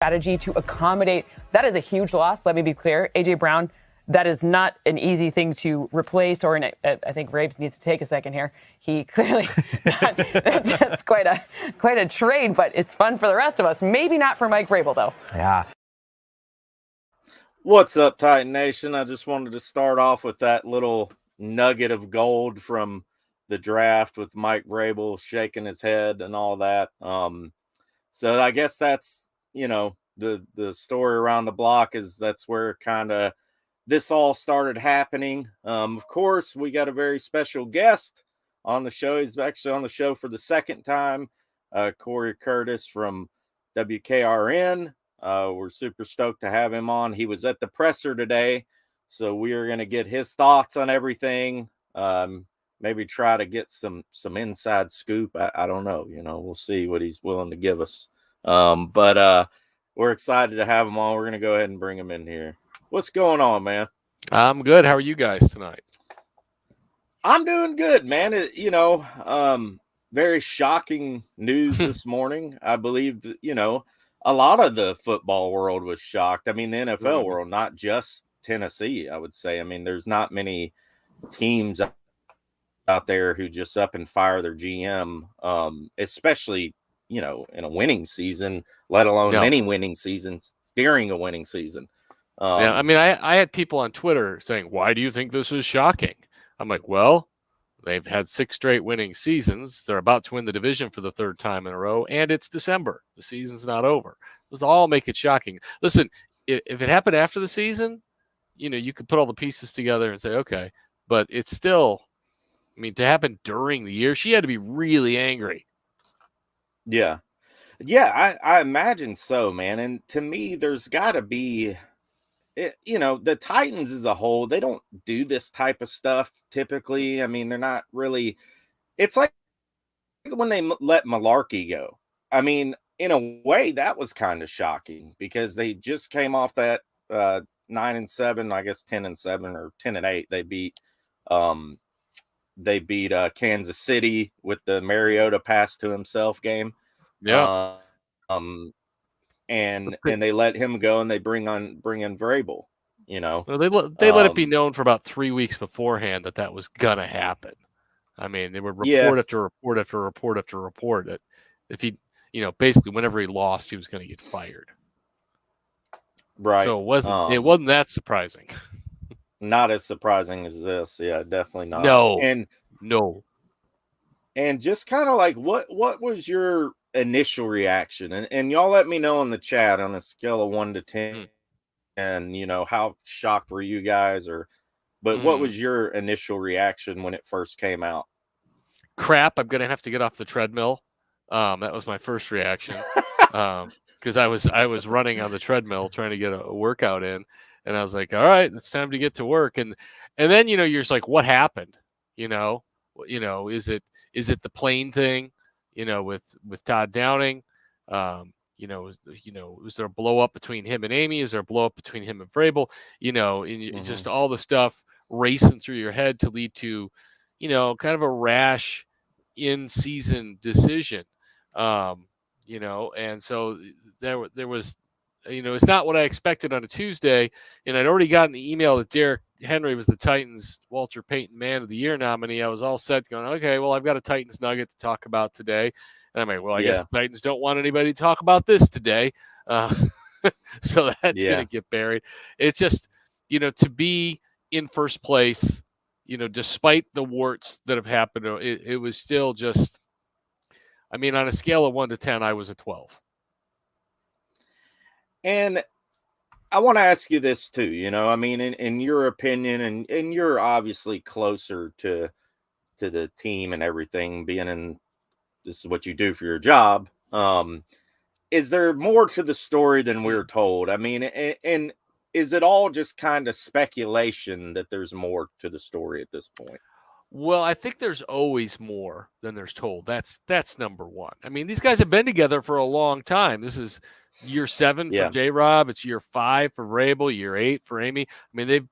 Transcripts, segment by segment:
strategy to accommodate. That is a huge loss. Let me be clear. A.J. Brown, that is not an easy thing to replace, or I think Rabes needs to take a second here. He clearly, that's quite a trade, but it's fun for the rest of us. Maybe not for Mike Vrabel, though. Yeah. What's up, Titan Nation? I just wanted to start off with that little nugget of gold from the draft with Mike Vrabel shaking his head and all that. So I guess that's, the story around the block is that's where kind of this all started happening. Of course, we got a very special guest on the show. He's actually on the show for the second time, Cory Curtis from WKRN. We're super stoked to have him on. He was at the presser today, so we are going to get his thoughts on everything. Maybe try to get some inside scoop. I don't know. We'll see what he's willing to give us. But we're excited to have him on. We're going to go ahead and bring him in here. What's going on, man? I'm good. How are you guys tonight? I'm doing good, man. Very shocking news this morning. I believe that, a lot of the football world was shocked. I mean, the NFL world, not just Tennessee, I would say. I mean, there's not many teams out there who just up and fire their GM, especially, in a winning season, let alone many winning seasons during a winning season. Yeah, I mean, I had people on Twitter saying, why do you think this is shocking? I'm like, well, they've had 6 straight winning seasons. They're about to win the division for the 3rd time in a row, and it's December. The season's not over. Those all make it shocking. Listen, if it happened after the season, you could put all the pieces together and say, okay, but it's still, I mean, to happen during the year, she had to be really angry. Yeah. Yeah, I imagine so, man. And to me, there's got to be, the Titans as a whole, they don't do this type of stuff typically. I mean, they're not really, it's like when they let Malarkey go. I mean, in a way, that was kind of shocking because they just came off that 9-7, I guess 10-7 or 10-8. They beat Kansas City with the Mariota pass to himself game. Yeah. And they let him go and they bring in Vrabel, Well, they let it be known for about 3 weeks beforehand that was gonna happen. I mean, they would report after report after report after report that if he, basically whenever he lost, he was going to get fired. Right. So it wasn't that surprising. Not as surprising as this. Yeah, definitely not. No. And just kind of like, what was your initial reaction? And y'all let me know in the chat on a scale of 1 to 10. And, how shocked were you guys? But what was your initial reaction when it first came out? Crap, I'm going to have to get off the treadmill. That was my first reaction. Because I was running on the treadmill trying to get a workout in. And I was like, all right, it's time to get to work. And then, you're just like, what happened? Is it the plane thing, with Todd Downing? Was there a blow up between him and Amy? Is there a blow up between him and Vrabel? Just all the stuff racing through your head to lead to, kind of a rash in-season decision. And so there was, it's not what I expected on a Tuesday. And I'd already gotten the email that Derrick Henry was the Titans Walter Payton Man of the Year nominee. I was all set going, okay, well, I've got a Titans nugget to talk about today. And I'm like, well, I guess the Titans don't want anybody to talk about this today. So that's going to get buried. It's just, to be in first place, despite the warts that have happened, it was still just, I mean, on a scale of 1 to 10, I was a 12. And I want to ask you this too, I mean, in your opinion, and you're obviously closer to the team and everything, being in, this is what you do for your job. Is there more to the story than we're told? I mean, and is it all just kind of speculation that there's more to the story at this point? Well, I think there's always more than there's told. That's number one. I mean, these guys have been together for a long time. This is year 7 for J-Rob. It's year 5 for Vrabel, year 8 for Amy. I mean,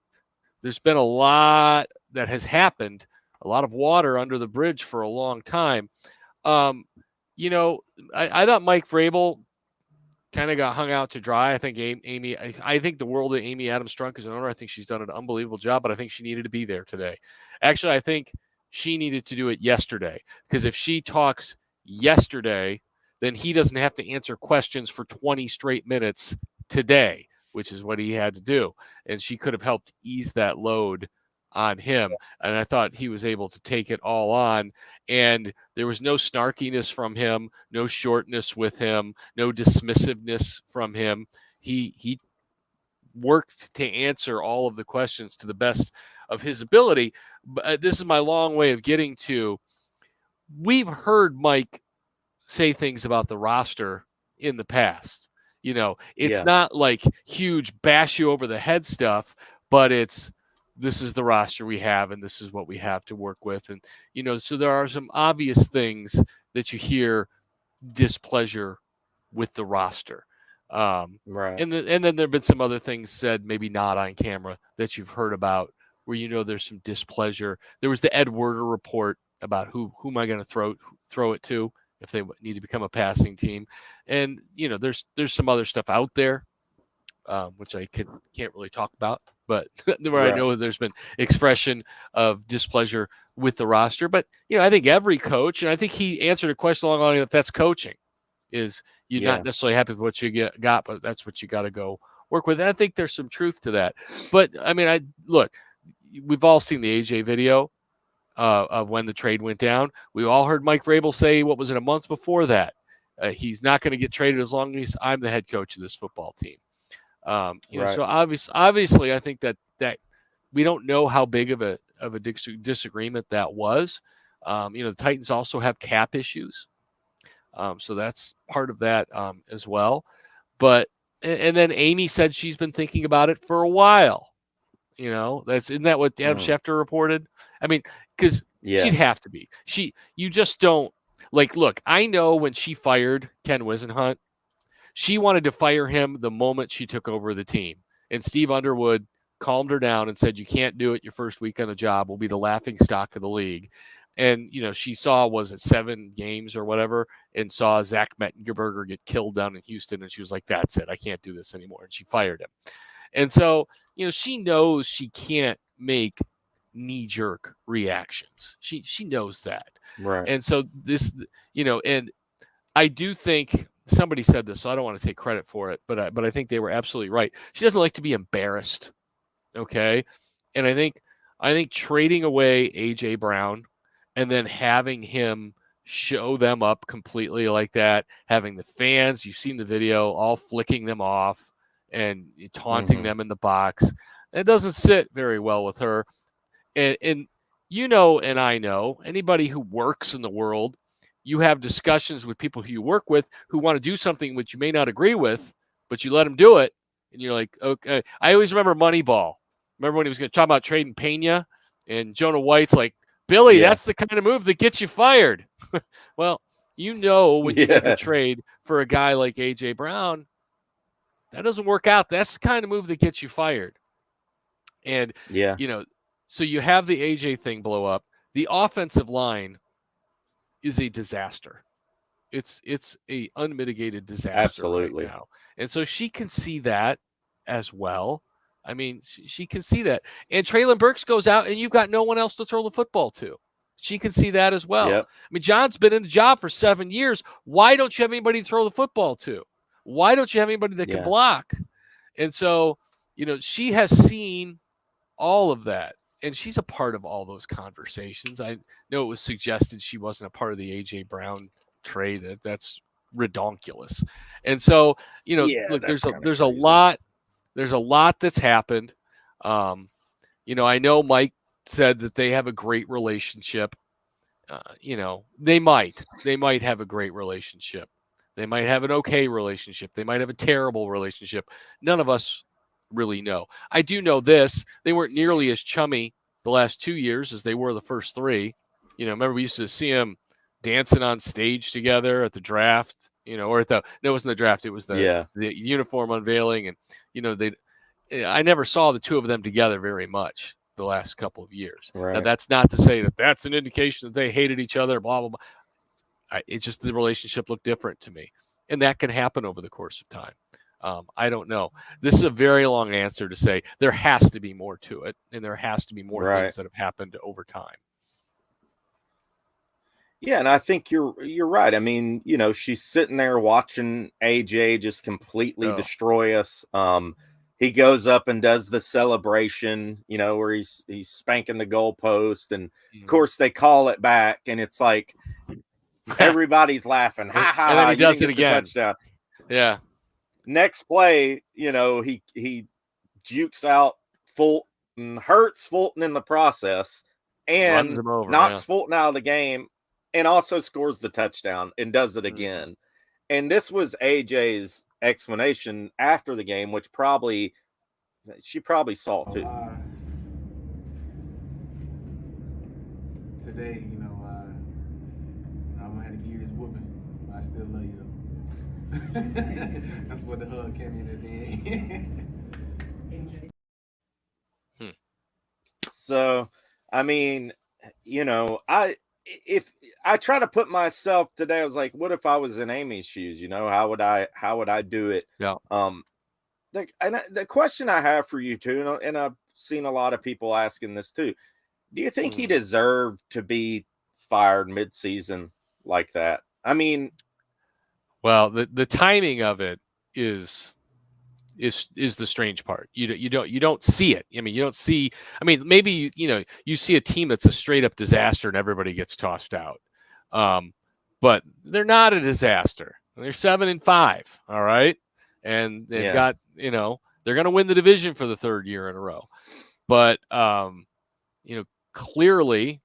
there's been a lot that has happened, a lot of water under the bridge for a long time. I thought Mike Vrabel kind of got hung out to dry. I think I think the world of Amy Adams Strunk as an owner, I think she's done an unbelievable job, but I think she needed to be there today. Actually, I think she needed to do it yesterday, because if she talks yesterday, then he doesn't have to answer questions for 20 straight minutes today, which is what he had to do. And she could have helped ease that load on him. And I thought he was able to take it all on. And there was no snarkiness from him, no shortness with him, no dismissiveness from him. He worked to answer all of the questions to the best of his ability. But this is my long way of getting to, we've heard Mike say things about the roster in the past. It's not like huge bash you over the head stuff, but this is the roster we have, and this is what we have to work with. And, so there are some obvious things that you hear displeasure with the roster. Right. And then there have been some other things said, maybe not on camera, that you've heard about where, there's some displeasure. There was the Ed Werder report about who am I going to throw it to if they need to become a passing team. And, there's some other stuff out there, which I can't really talk about, but where I know there's been expression of displeasure with the roster. But, I think every coach, and I think he answered a question along the line, if that's coaching, is you're not necessarily happy with what you got, but that's what you got to go work with. And I think there's some truth to that. But, I mean, look, we've all seen the AJ video of when the trade went down. We all heard Mike Vrabel say, what was it, a month before that? He's not going to get traded as long as I'm the head coach of this football team. So obviously, I think that we don't know how big of a disagreement that was. The Titans also have cap issues, so that's part of that as well. But and then Amy said she's been thinking about it for a while. Isn't that what Adam Schefter reported? I mean, because she'd have to be. You just don't look. I know when she fired Ken Wisenhunt, she wanted to fire him the moment she took over the team. And Steve Underwood calmed her down and said, you can't do it your first week on the job. We'll be the laughing stock of the league. And, she saw, was it 7 games or whatever, and saw Zach Mettenberger get killed down in Houston. And she was like, that's it. I can't do this anymore. And she fired him. And so, she knows she can't make knee-jerk reactions. She knows that. Right. And so this, and I do think somebody said this, so I don't want to take credit for it, but I think they were absolutely right. She doesn't like to be embarrassed. Okay. And I think trading away AJ Brown and then having him show them up completely like that, having the fans, you've seen the video, all flicking them off and taunting them in the box, it doesn't sit very well with her. And and I know, anybody who works in the world, you have discussions with people who you work with who want to do something which you may not agree with, but you let them do it. And you're like, okay. I always remember Moneyball. Remember when he was going to talk about trading Pena, and Jonah White's like, Billy, that's the kind of move that gets you fired. Well, when you make a trade for a guy like AJ Brown, that doesn't work out. That's the kind of move that gets you fired. And, so you have the AJ thing blow up. The offensive line is a disaster. It's a unmitigated disaster right now. And so she can see that as well. I mean, she can see that. And Treylon Burks goes out and you've got no one else to throw the football to. She can see that as well. Yep. I mean, John's been in the job for 7 years. Why don't you have anybody to throw the football to? Why don't you have anybody that can block? And so, she has seen all of that. And she's a part of all those conversations. I know it was suggested she wasn't a part of the A.J. Brown trade. That's redonkulous. And so, look, there's a lot that's happened. I know Mike said that they have a great relationship. They might have a great relationship. They might have an okay relationship. They might have a terrible relationship. None of us really know. I do know this. They weren't nearly as chummy the last 2 years as they were the first 3. Remember we used to see them dancing on stage together at the draft, or no, it wasn't the draft. It was the uniform unveiling. And, I never saw the two of them together very much the last couple of years. Right. Now, that's not to say that that's an indication that they hated each other, blah, blah, blah. It's just the relationship looked different to me. and that can happen over the course of time. I don't know. This is a very long answer to say there has to be more to it, and there has to be more things that have happened over time. Yeah, and I think you're right. I mean, she's sitting there watching AJ just completely destroy us. He goes up and does the celebration, where he's spanking the goalpost, and of course they call it back, and it's like everybody's laughing. Ha ha! And then he does it again. Touchdown. Yeah. Next play, he jukes out Fulton, hurts Fulton in the process, and runs him over, knocks Fulton out of the game, and also scores the touchdown and does it again. And this was AJ's explanation after the game, which she probably saw too. Today, I'm gonna have to give you this whooping, but I still love you though. That's what the hug came in at the end. So, I mean, if I try to put myself today, I was like, what if I was in Amy's shoes? How would I do it? Yeah. The question I have for you too, and I've seen a lot of people asking this too. Do you think he deserved to be fired mid-season like that? I mean, well, the timing of it is the strange part. You don't see it. I mean, you don't see. I mean, maybe you see a team that's a straight up disaster and everybody gets tossed out. But they're not a disaster. They're 7-5. All right, and they've got they're going to win the division for the third year in a row. But clearly,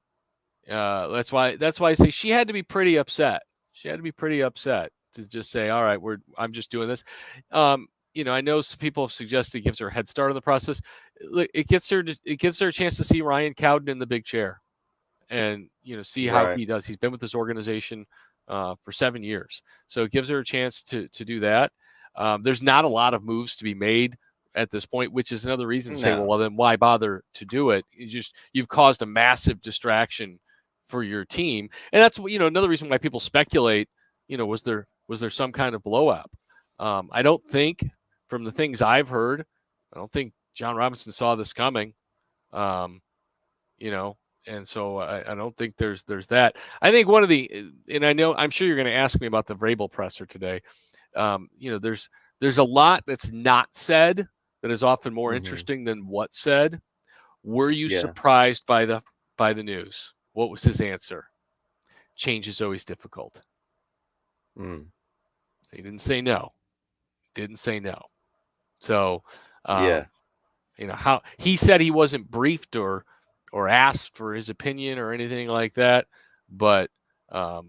that's why I say she had to be pretty upset. She had to be pretty upset to just say, all right, I'm just doing this. I know some people have suggested it gives her a head start in the process. It gives her a chance to see Ryan Cowden in the big chair, and see how he does. He's been with this organization for 7 years, so it gives her a chance to do that. There's not a lot of moves to be made at this point, which is another reason to say, well, then why bother to do it? You've caused a massive distraction for your team, and that's another reason why people speculate. Was there some kind of blow up? I don't think, from the things I've heard, I don't think Jon Robinson saw this coming. And so I don't think there's that. I think one of and I'm sure you're going to ask me about the Vrabel presser today. There's a lot that's not said that is often more interesting than what's said. Were you surprised by the news? What was his answer? Change is always difficult. So he didn't say no. So, how he said he wasn't briefed or asked for his opinion or anything like that, but I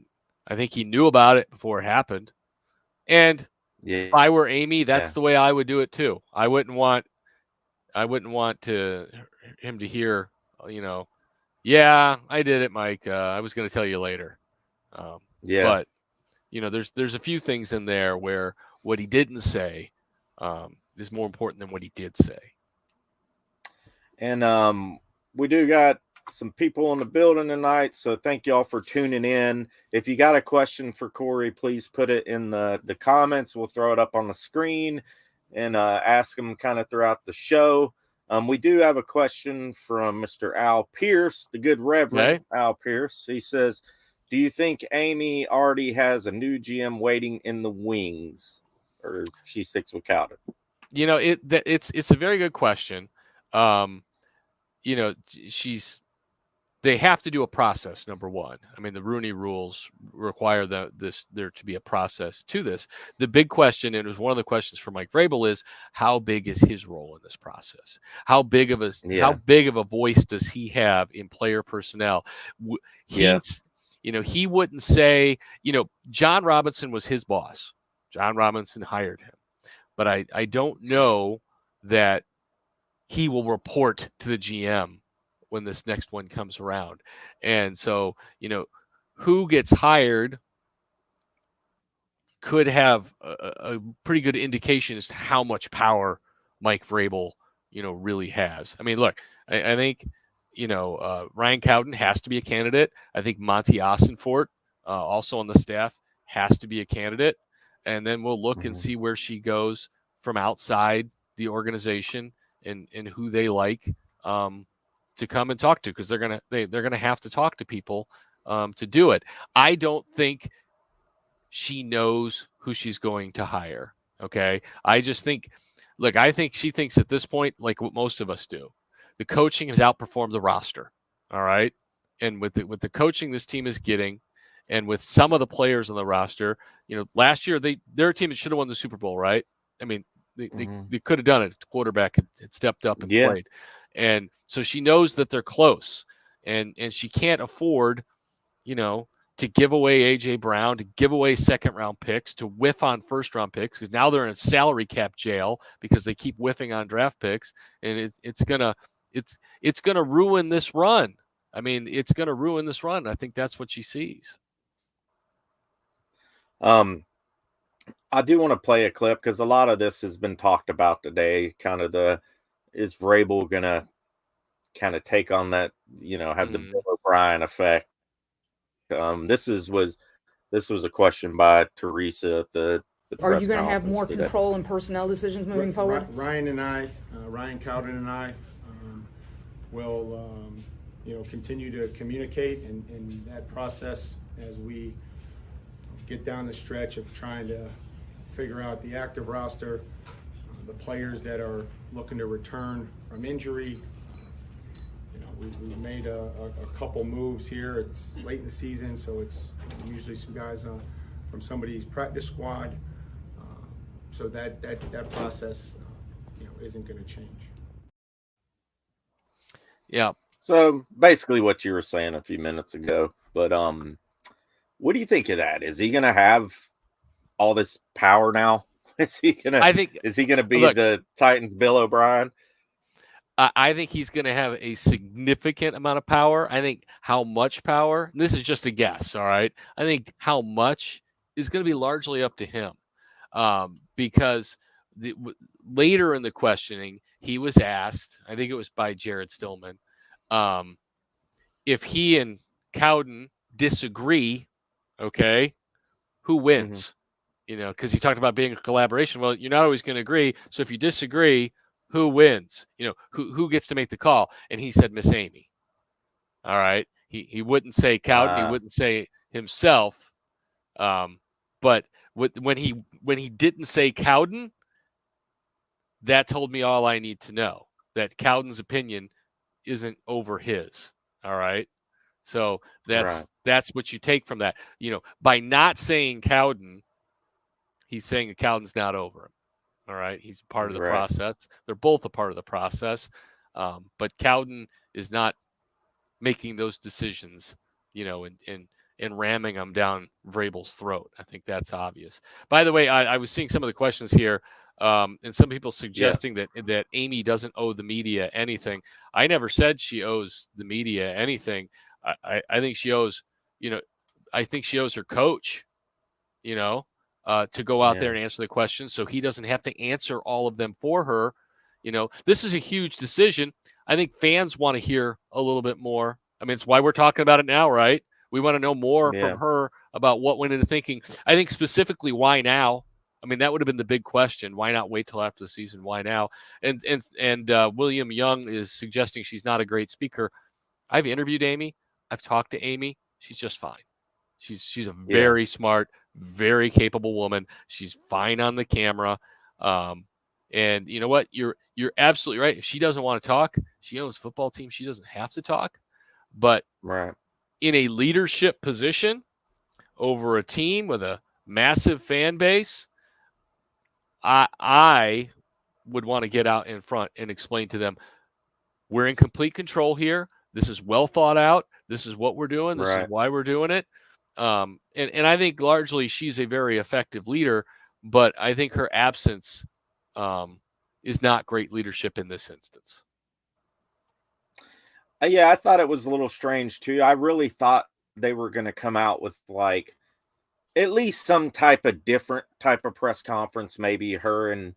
think he knew about it before it happened. And if I were Amy, that's the way I would do it too. I wouldn't want him to hear, yeah, I did it, Mike. I was going to tell you later. But there's a few things in there where what he didn't say is more important than what he did say. And we do got some people in the building tonight, so thank y'all for tuning in. If you got a question for Cory, please put it in the comments. We'll throw it up on the screen and ask him kind of throughout the show. We do have a question from Mr. Al Pierce, the good Reverend Al Pierce. He says, do you think Amy already has a new GM waiting in the wings, or she sticks with Cowden? It's a very good question. They have to do a process, number one. I mean, the Rooney rules require there to be a process to this. The big question, and it was one of the questions for Mike Vrabel, is how big is his role in this process? How big of a voice does he have in player personnel? He wouldn't say, Jon Robinson was his boss. Jon Robinson hired him. But I don't know that he will report to the GM when this next one comes around. And so, who gets hired could have a pretty good indication as to how much power Mike Vrabel, really has. I mean, look, I think, Ryan Cowden has to be a candidate. I think Monty Ossenfort, also on the staff, has to be a candidate. and then we'll look and see where she goes from outside the organization and who they like to come and talk to, because they're gonna have to talk to people to do it. I don't think she knows who she's going to hire. Okay, I just think, look, I think she thinks at this point, like what most of us do, the coaching has outperformed the roster. All right, and with the coaching this team is getting, and with some of the players on the roster, last year they're a team that should have won the Super Bowl, right? I mean, they could have done it. The quarterback had stepped up and played, and so she knows that they're close, and she can't afford, to give away AJ Brown, to give away second-round picks, to whiff on first-round picks, because now they're in a salary cap jail because they keep whiffing on draft picks, and it's gonna ruin this run. I mean, it's gonna ruin this run. I think that's what she sees. I do want to play a clip because a lot of this has been talked about today. Kind of is Vrabel gonna kind of take on that, have the Bill O'Brien effect? This was a question by Teresa at the Are you going to have more control in personnel decisions moving forward? Ryan Cowden and I will continue to communicate in that process as we get down the stretch of trying to figure out the active roster, the players that are looking to return from injury. We've made a couple moves here. It's late in the season, so it's usually some guys from somebody's practice squad. So that process, isn't going to change. Yeah. So basically, what you were saying a few minutes ago. But what do you think of that? Is he going to have all this power now? Is he going to be the Titans' Bill O'Brien? I think he's going to have a significant amount of power. I think how much power, this is just a guess, all right? I think how much is going to be largely up to him, because later in the questioning, he was asked, I think it was by Jared Stillman, if he and Cowden disagree, okay, who wins? Because he talked about being a collaboration. Well, you're not always going to agree. So if you disagree, who wins? Who gets to make the call? And he said Miss Amy. All right. He wouldn't say Cowden. He wouldn't say himself. But when he didn't say Cowden, that told me all I need to know. That Cowden's opinion isn't over his. All right. So that's what you take from that. By not saying Cowden, he's saying that Cowden's not over him. All right. He's part of the process. They're both a part of the process. But Cowden is not making those decisions, and ramming them down Vrabel's throat. I think that's obvious. By the way, I was seeing some of the questions here, and some people suggesting that Amy doesn't owe the media anything. I never said she owes the media anything. I think she owes, I think she owes her coach, to go out there and answer the questions, so he doesn't have to answer all of them for her. This is a huge decision. I think fans want to hear a little bit more. I mean, it's why we're talking about it now, right? We want to know more from her about what went into thinking. I think specifically, why now? I mean, that would have been the big question. Why not wait till after the season? Why now? And William Young is suggesting she's not a great speaker. I've interviewed Amy. I've talked to Amy. She's just fine. She's a very smart, very capable woman. She's fine on the camera. And you know what? You're absolutely right. If she doesn't want to talk, she owns a football team. She doesn't have to talk. But in a leadership position over a team with a massive fan base, I would want to get out in front and explain to them, we're in complete control here. This is well thought out. This is what we're doing. This is why we're doing it. And I think largely she's a very effective leader, but I think her absence is not great leadership in this instance. Yeah, I thought it was a little strange too. I really thought they were going to come out with like at least some type of different type of press conference, maybe her and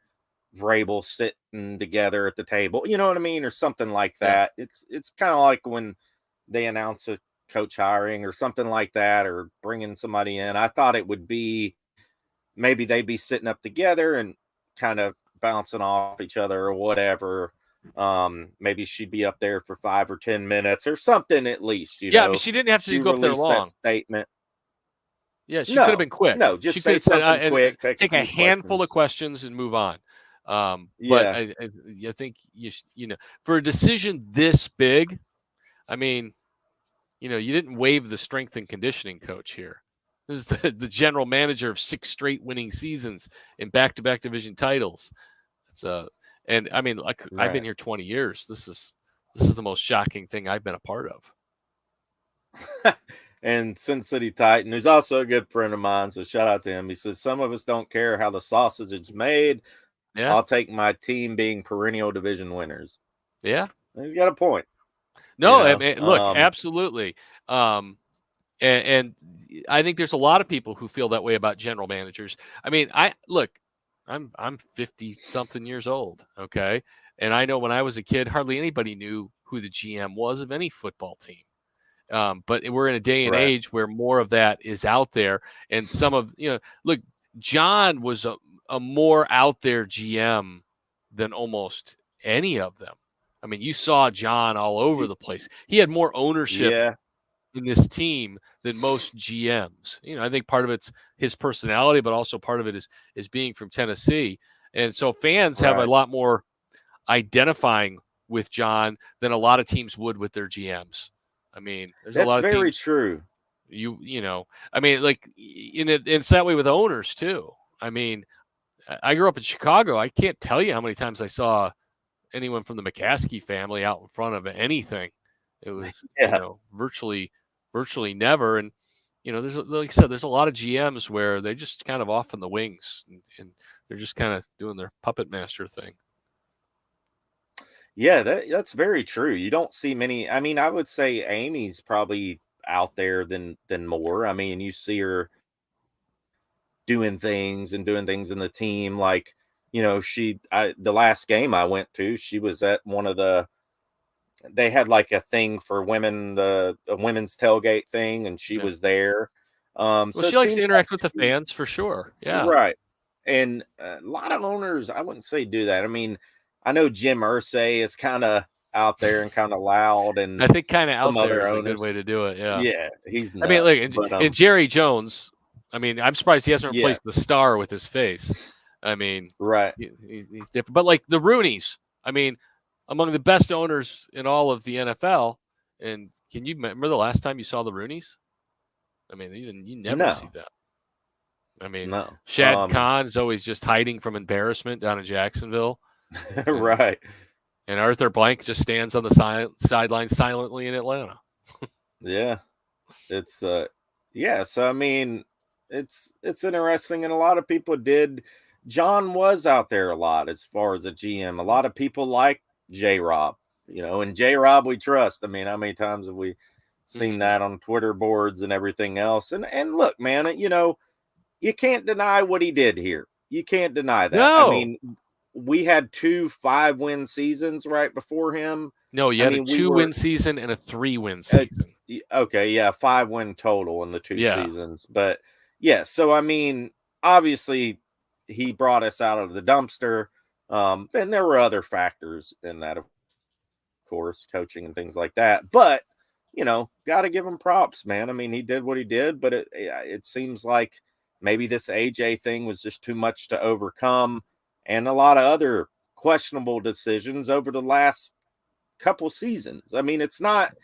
Vrabel sitting together at the table, you know what I mean, or something like that. It's kind of like when they announce a coach hiring or something like that, or bringing somebody in. I thought it would be maybe they'd be sitting up together and kind of bouncing off each other or whatever. Maybe she'd be up there for 5 or 10 minutes or something at least. You Yeah, know, I mean, she didn't have to she go up there released long. that statement. Yeah, she could have been quick. No, just she say could have said, something quick. take a few handful of questions. questions and move on. But Yeah. I think you know, for a decision this big, I mean, you know, you didn't waive the strength and conditioning coach here. This is the general manager of 6 straight winning seasons and back-to-back division titles. It's and I mean, like I've been here 20 years. This is the most shocking thing I've been a part of. And Sin City Titan, who's also a good friend of mine, so shout out to him. He says, some of us don't care how the sausage is made. Yeah. I'll take my team being perennial division winners. Yeah. He's got a point. No, You know? I mean, look, absolutely. And I think there's a lot of people who feel that way about general managers. I mean, I'm 50 something years old. Okay. And I know when I was a kid, hardly anybody knew who the GM was of any football team. But we're in a day and age where more of that is out there. And some of, you know, look, John was a more out there GM than almost any of them. I mean, you saw John all over the place. He had more ownership in this team than most GMs. You know, I think part of it's his personality, but also part of it is being from Tennessee. And so fans have a lot more identifying with John than a lot of teams would with their GMs. I mean, there's a lot of teams. That's very true. You know, I mean, like, it's that way with owners too. I mean, I grew up in Chicago. I can't tell you how many times I saw anyone from the McCaskey family out in front of anything. It was, you know, virtually never. And, you know, there's, like I said, there's a lot of GMs where they're just kind of off in the wings and they're just kind of doing their puppet master thing. Yeah, that's very true. You don't see many. I mean, I would say Amy's probably out there than more. I mean, you see her doing things in the team. Like, you know, the last game I went to, she was at one of they had like a thing for women, a women's tailgate thing, and she was there. Well, so she likes to interact with the fans for sure. Yeah. Right. And a lot of owners, I wouldn't say do that. I mean, I know Jim Irsay is kind of out there and kind of loud, and I think kind of out there is a good way to to it. Yeah. Yeah, he's nuts. I mean, look, and Jerry Jones, I mean, I'm surprised he hasn't replaced the star with his face. I mean, he's different. But like the Rooneys, I mean, among the best owners in all of the NFL. And can you remember the last time you saw the Rooneys? I mean, you never see that. I mean, Shad Khan is always just hiding from embarrassment down in Jacksonville. Right. And Arthur Blank just stands on the sideline silently in Atlanta. Yeah. It's so I mean, it's interesting, and a lot of people did. John was out there a lot as far as a GM. A lot of people like J-Rob, you know, and J-Rob we trust. I mean, how many times have we seen that on Twitter boards and everything else? And look, man, you know, you can't deny what he did here. You can't deny that. No. I mean, we had 2 5-win seasons right before him. No, you had a 2-win season and a 3-win season. Okay, yeah, 5-win total in the 2 seasons. But yeah, so I mean, obviously he brought us out of the dumpster. And there were other factors in that, of course, coaching and things like that. But, you know, got to give him props, man. I mean, he did what he did, but it seems like maybe this AJ thing was just too much to overcome. And a lot of other questionable decisions over the last couple seasons. I mean, it's not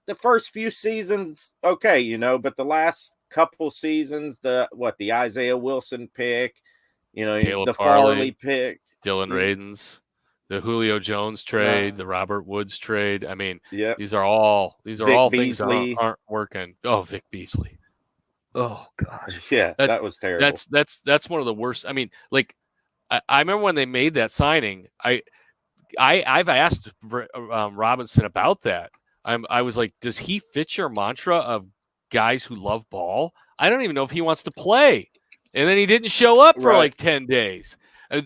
the first few seasons, okay, you know, but the last couple seasons, the Isaiah Wilson pick, you know, Caleb the Farley pick, Dylan Radins, the Julio Jones trade, the Robert Woods trade. I mean, these are all things that aren't working. Oh, Vic Beasley. Oh gosh. Yeah, that was terrible. That's one of the worst. I mean, like, I remember when they made that signing. I've asked Robinson about that. I was like, does he fit your mantra of guys who love ball? I don't even know if he wants to play. And then he didn't show up for like 10 days. I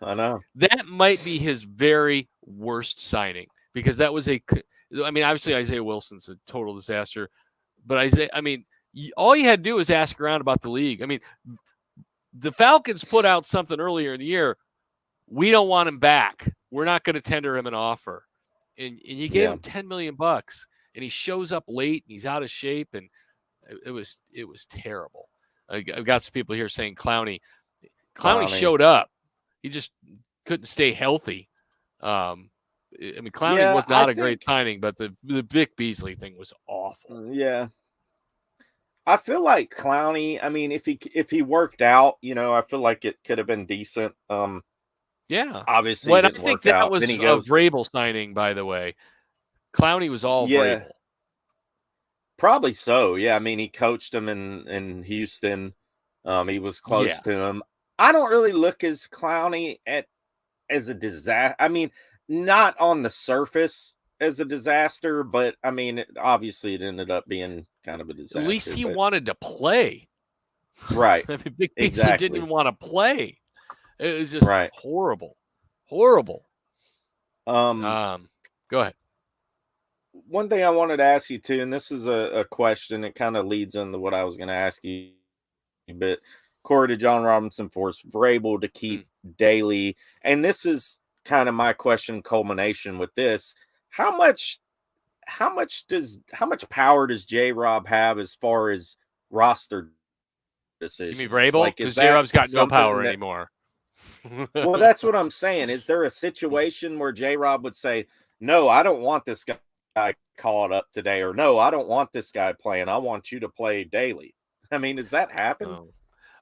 know. That might be his very worst signing, because that was obviously Isaiah Wilson's a total disaster, but all you had to do was ask around about the league. I mean, the Falcons put out something earlier in the year. We don't want him back. We're not going to tender him an offer. And you gave him $10 million, and he shows up late, and he's out of shape, and it was terrible. I've got some people here saying Clowney showed up. He just couldn't stay healthy. Clowney was not a great signing, but the Vic Beasley thing was awful. Yeah. I feel like Clowney, if he worked out, I feel like it could have been decent. Yeah. Obviously, I think that was a Vrabel signing, by the way. Clowney was all Vrabel. Probably so. Yeah. He coached him in Houston. He was close to him. I don't really look as Clowney as a disaster. Not on the surface as a disaster, but obviously it ended up being kind of a disaster. At least he wanted to play. Right. Big Beasley didn't even want to play. It was just horrible. Horrible. Go ahead. One thing I wanted to ask you too, and this is a question, it kind of leads into what I was going to ask you, but Cory Jon Robinson forced Vrabel to keep Daly, and this is kind of my question culmination with this. How much power does J-Rob have as far as roster decisions? You mean Vrabel? Because J-Rob's got no power anymore. Well, that's what I'm saying. Is there a situation where J-Rob would say, no, I don't want this guy called up today, or no, I don't want this guy playing. I want you to play Daly. Does that happen? Oh.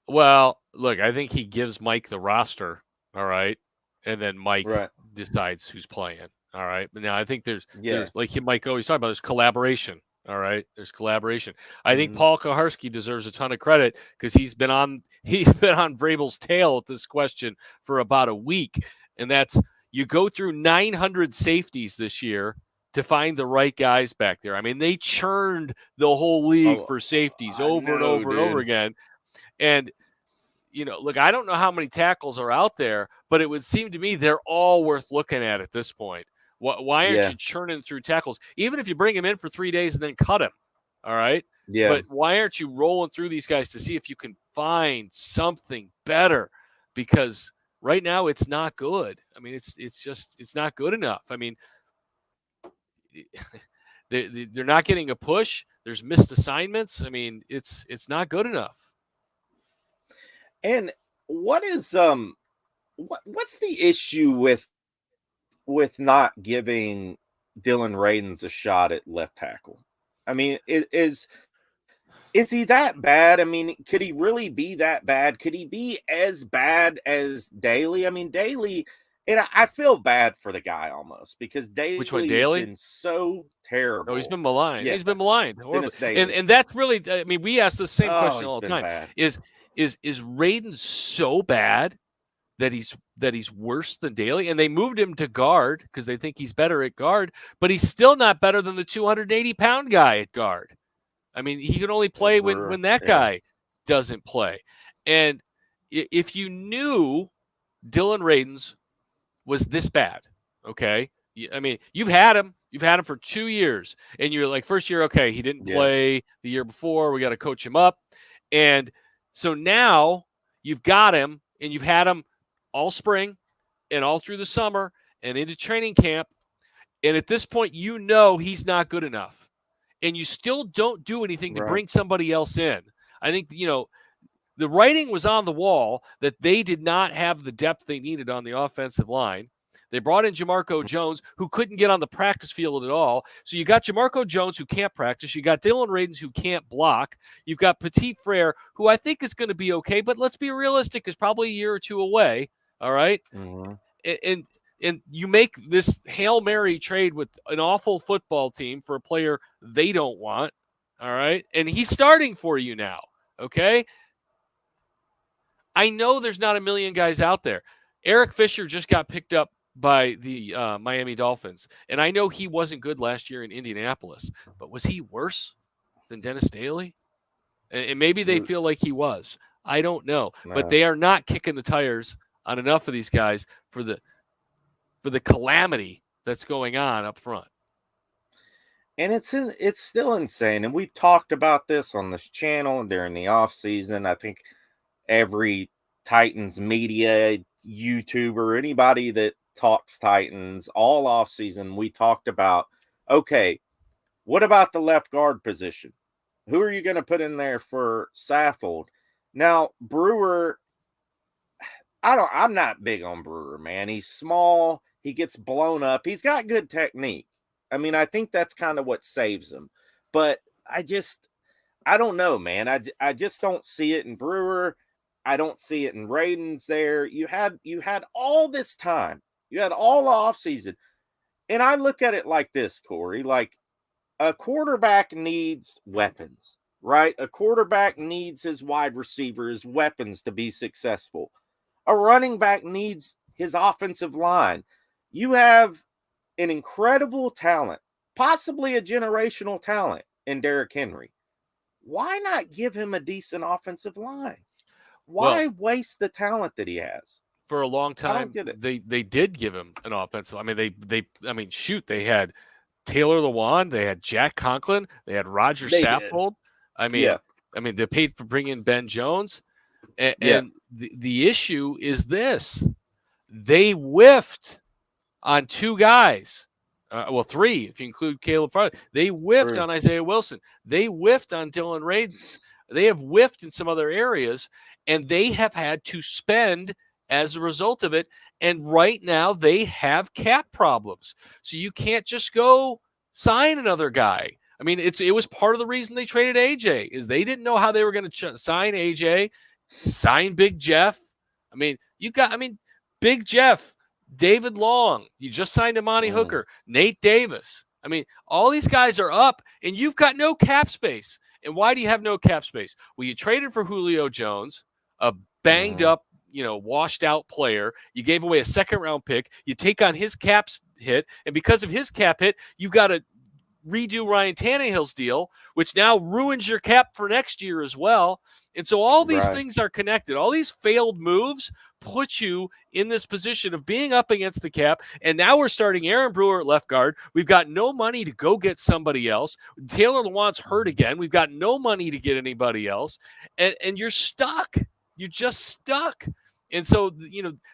Well, look, I think he gives Mike the roster, all right, and then Mike decides who's playing, all right. But now I think there's like Mike always talk about, there's collaboration, all right. There's collaboration. I think Paul Kaharski deserves a ton of credit because he's been on Vrabel's tail at this question for about a week, and that's you go through 900 safeties this year to find the right guys back there. They churned the whole league for safeties over and over again. And, look, I don't know how many tackles are out there, but it would seem to me they're all worth looking at this point. Why aren't you churning through tackles? Even if you bring him in for 3 days and then cut him, all right? Yeah. But why aren't you rolling through these guys to see if you can find something better? Because right now it's not good. It's not good enough. They're not getting a push. There's missed assignments. It's not good enough. And what is what's the issue with not giving Dylan Radins a shot at left tackle? Is he that bad? Could he really be that bad? Could he be as bad as Daly? Daly, and I feel bad for the guy almost because Daly has been so terrible. Oh, he's been maligned. Yeah. He's been maligned. And that's really, we ask the same question all the time. Bad. Is Radin so bad that he's worse than Daly? And they moved him to guard because they think he's better at guard, but he's still not better than the 280-pound guy at guard. He can only play when that guy doesn't play. And if you knew Dylan Radins was this bad, okay? You've had him for 2 years, and you're like, first year, okay, he didn't play the year before. We got to coach him up. And so now you've got him, and you've had him all spring and all through the summer and into training camp. And at this point, he's not good enough. And you still don't do anything to bring somebody else in. I think, the writing was on the wall that they did not have the depth they needed on the offensive line. They brought in Jamarco Jones, who couldn't get on the practice field at all. So you got Jamarco Jones, who can't practice. You got Dylan Radins, who can't block. You've got Petit Frere, who I think is going to be okay, but let's be realistic, is probably a year or two away. All right? Mm-hmm. And you make this Hail Mary trade with an awful football team for a player they don't want. All right? And he's starting for you now. Okay? I know there's not a million guys out there. Eric Fisher just got picked up by the Miami Dolphins. And I know he wasn't good last year in Indianapolis, but was he worse than Dennis Daly? And maybe they feel like he was. I don't know. No. But they are not kicking the tires on enough of these guys for the calamity that's going on up front. And it's still insane. And we've talked about this on this channel during the offseason. I think every Titans media, YouTuber, anybody that talks Titans all offseason, we talked about, okay, what about the left guard position? Who are you going to put in there for Saffold? Now, Brewer, I'm not big on Brewer, man. He's small. He gets blown up. He's got good technique. I mean, I think that's kind of what saves him. But I don't know, man. I just don't see it in Brewer. I don't see it in Raiden's there. You had all this time. You had all off season. And I look at it like this, Corey, like a quarterback needs weapons, right? A quarterback needs his wide receivers, weapons to be successful. A running back needs his offensive line. You have an incredible talent, possibly a generational talent in Derrick Henry. Why not give him a decent offensive line? Why waste the talent that he has? For a long time, they did give him an offensive. I mean, they had Taylor Lewan, they had Jack Conklin, they had Roger Saffold. I mean, they paid for bringing in Ben Jones. And the issue is this: they whiffed on two guys. Three, if you include Caleb Farley. They whiffed on Isaiah Wilson. They whiffed on Dylan Radins. They have whiffed in some other areas, and they have had to spend as a result of it. And right now they have cap problems. So you can't just go sign another guy. I mean, it was part of the reason they traded AJ is they didn't know how they were going to sign AJ, sign Big Jeff. I mean, Big Jeff, David Long, you just signed Amani Hooker, Nate Davis. I mean, all these guys are up, and you've got no cap space. And why do you have no cap space? Well, you traded for Julio Jones, a banged up, washed out player. You gave away a second-round pick. You take on his cap hit, and because of his cap hit, you've got to redo Ryan Tannehill's deal, which now ruins your cap for next year as well. And so all these things are connected. All these failed moves put you in this position of being up against the cap. And now we're starting Aaron Brewer at left guard. We've got no money to go get somebody else. Taylor Lewan's hurt again. We've got no money to get anybody else. And you're stuck. You're just stuck. And so,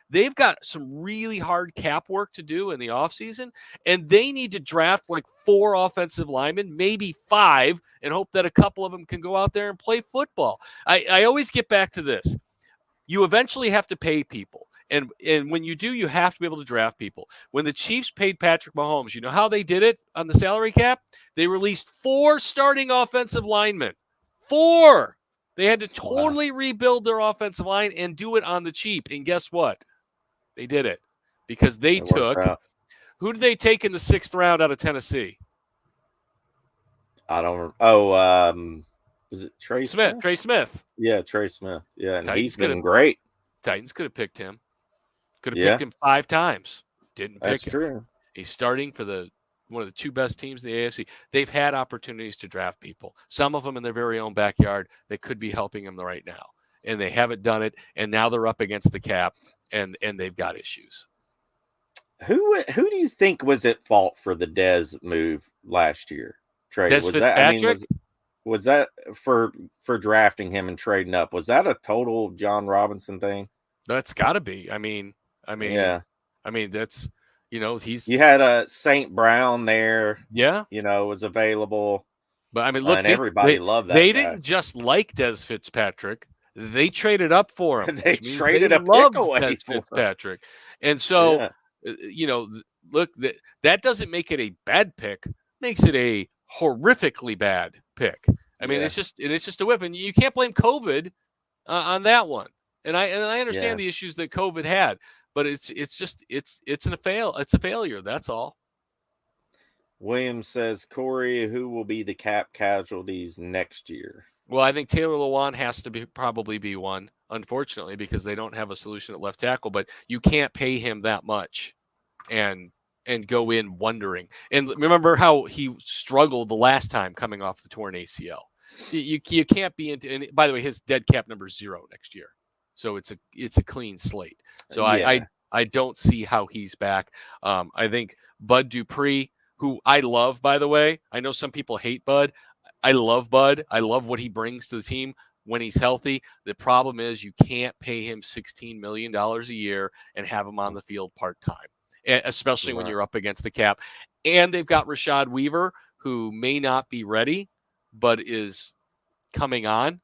they've got some really hard cap work to do in the offseason, and they need to draft like 4 offensive linemen, maybe 5, and hope that a couple of them can go out there and play football. I always get back to this. You eventually have to pay people. And when you do, you have to be able to draft people. When the Chiefs paid Patrick Mahomes, you know how they did it on the salary cap? They released 4 starting offensive linemen. 4! They had to totally rebuild their offensive line and do it on the cheap. And guess what? They did it because they took – who did they take in the 6th round out of Tennessee? I don't – was it Trey Smith? Trey Smith. Yeah, Trey Smith. Yeah, and Titans he's been great. Titans could have picked him. Could have picked him 5 times. Didn't pick him. That's true. He's starting for one of the 2 best teams in the AFC. They've had opportunities to draft people, some of them in their very own backyard that could be helping them right now. And they haven't done it. And now they're up against the cap and they've got issues. Who do you think was at fault for the Dez move last year? Trey, Des Fitzpatrick? Was that for drafting him and trading up? Was that a total Jon Robinson thing? That's gotta be. I mean, yeah. I mean, that's, you had a St. Brown there. Yeah. Was available. But I mean, look, and everybody loved that. They didn't just like Des Fitzpatrick. They traded up for him. They traded a pick away Des for Fitzpatrick. And so, look, that doesn't make it a bad pick. It makes it a horrifically bad pick. I mean, it's just a whiff, and you can't blame COVID on that one. And I understand the issues that COVID had. But it's a failure. That's all. Williams says, Corey, who will be the cap casualties next year? Well, I think Taylor Lewan has to probably be one, unfortunately, because they don't have a solution at left tackle. But you can't pay him that much, and go in wondering. And remember how he struggled the last time coming off the torn ACL. You can't be into. And by the way, his dead cap number is 0 next year. So it's a clean slate. So I don't see how he's back. I think Bud Dupree, who I love, by the way. I know some people hate Bud. I love Bud. I love what he brings to the team. when he's healthy. The problem is you can't pay him $16 million a year and have him on the field part-time, especially when you're up against the cap. And they've got Rashad Weaver, who may not be ready, but is coming on.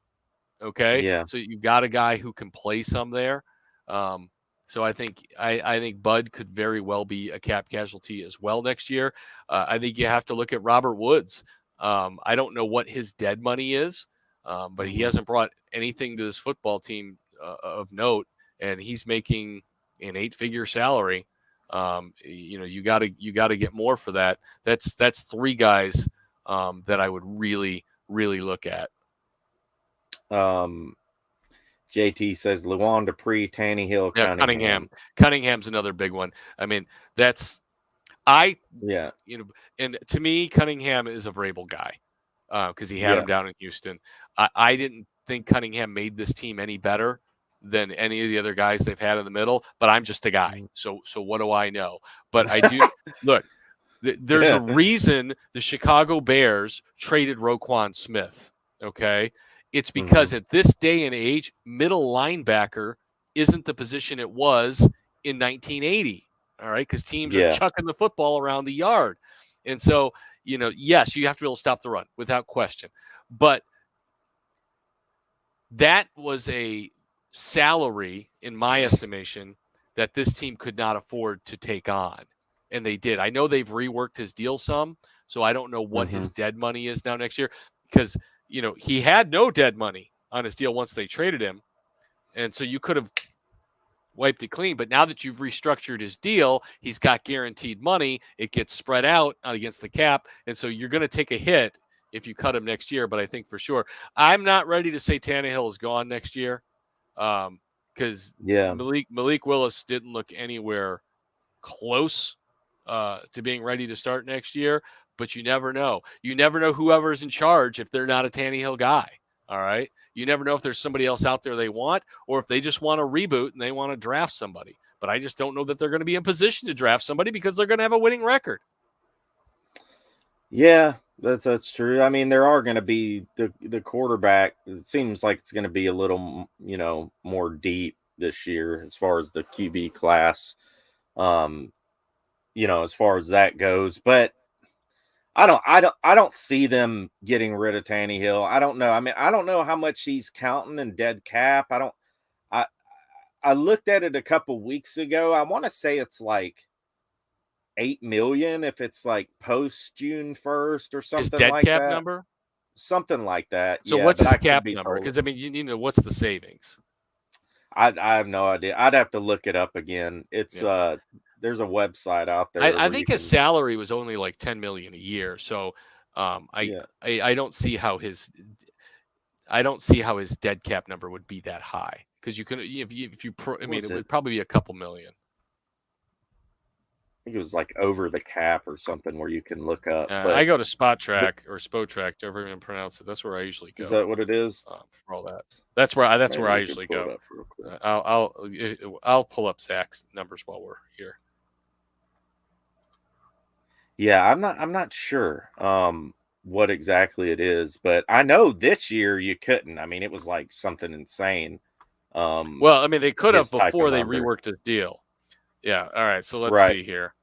Okay. Yeah. So you've got a guy who can play some there. So I think Bud could very well be a cap casualty as well next year. I think you have to look at Robert Woods. I don't know what his dead money is, but he hasn't brought anything to this football team of note, and he's making an 8-figure salary. You got to get more for that. That's 3 guys that I would really, really look at. JT says Luan Dupree, Tannehill, Cunningham. Cunningham's another big one. I mean, and to me, Cunningham is a Vrabel guy because he had him down in Houston. I didn't think Cunningham made this team any better than any of the other guys they've had in the middle, but I'm just a guy. So what do I know? But I do look. There's a reason the Chicago Bears traded Roquan Smith. Okay. It's because at this day and age, middle linebacker isn't the position it was in 1980. All right. Because teams are chucking the football around the yard. And so, yes, you have to be able to stop the run without question. But that was a salary, in my estimation, that this team could not afford to take on. And they did. I know they've reworked his deal some, so I don't know what his dead money is now next year because – he had no dead money on his deal once they traded him. And so you could have wiped it clean. But now that you've restructured his deal, he's got guaranteed money. It gets spread out against the cap. And so you're going to take a hit if you cut him next year. But I think for sure, I'm not ready to say Tannehill is gone next year because Malik Willis didn't look anywhere close to being ready to start next year. But you never know. You never know whoever's in charge if they're not a Tannehill guy. All right. You never know if there's somebody else out there they want or if they just want to reboot and they want to draft somebody. But I just don't know that they're going to be in position to draft somebody because they're going to have a winning record. Yeah, that's true. I mean, there are going to be the quarterback. It seems like it's going to be a little, more deep this year as far as the QB class, as far as that goes. But I don't see them getting rid of Tannehill. I don't know. I mean, I don't know how much he's counting in dead cap. I looked at it a couple weeks ago. I want to say it's like $8 million if it's like post June 1st or something his dead like cap that. Number? Something like that. So what's his cap number? Because I mean, what's the savings? I have no idea. I'd have to look it up again. It's there's a website out there. I think his salary was only like $10 million a year. So I don't see how his dead cap number would be that high because you can it would probably be a couple million. I think it was like over the cap or something where you can look up. I go to Spot Track or Spotrac, however you pronounce it. That's where I usually go. Is that what it is? For all that, that's where I usually go. I'll pull up Zach's numbers while we're here. Yeah, I'm not sure what exactly it is, but I know this year you couldn't. I mean, it was like something insane. Well, I mean, they could have before they reworked his deal. Yeah. All right. So let's see here.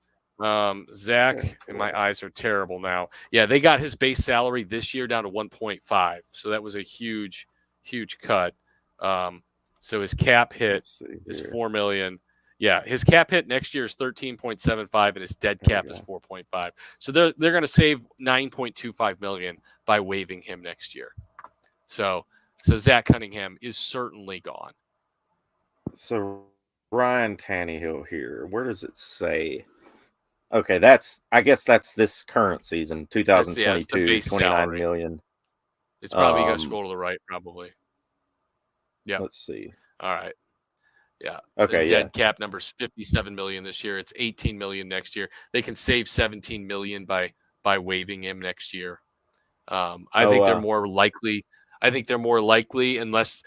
Zach, and my eyes are terrible now. Yeah, they got his base salary this year down to 1.5. So that was a huge, huge cut. So his cap hit is $4 million. Yeah, his cap hit next year is 13.75, and his dead cap is 4.5. So they're going to save $9.25 million by waiving him next year. So Zach Cunningham is certainly gone. So Ryan Tannehill here. Where does it say? Okay, I guess that's this current season, 2022, $29 million. It's probably going to scroll to the right, probably. Yeah. Let's see. All right. Yeah. Okay. The dead cap number is $57 million this year. It's $18 million next year. They can save $17 million by waiving him next year. I think they're more likely. I think they're more likely, unless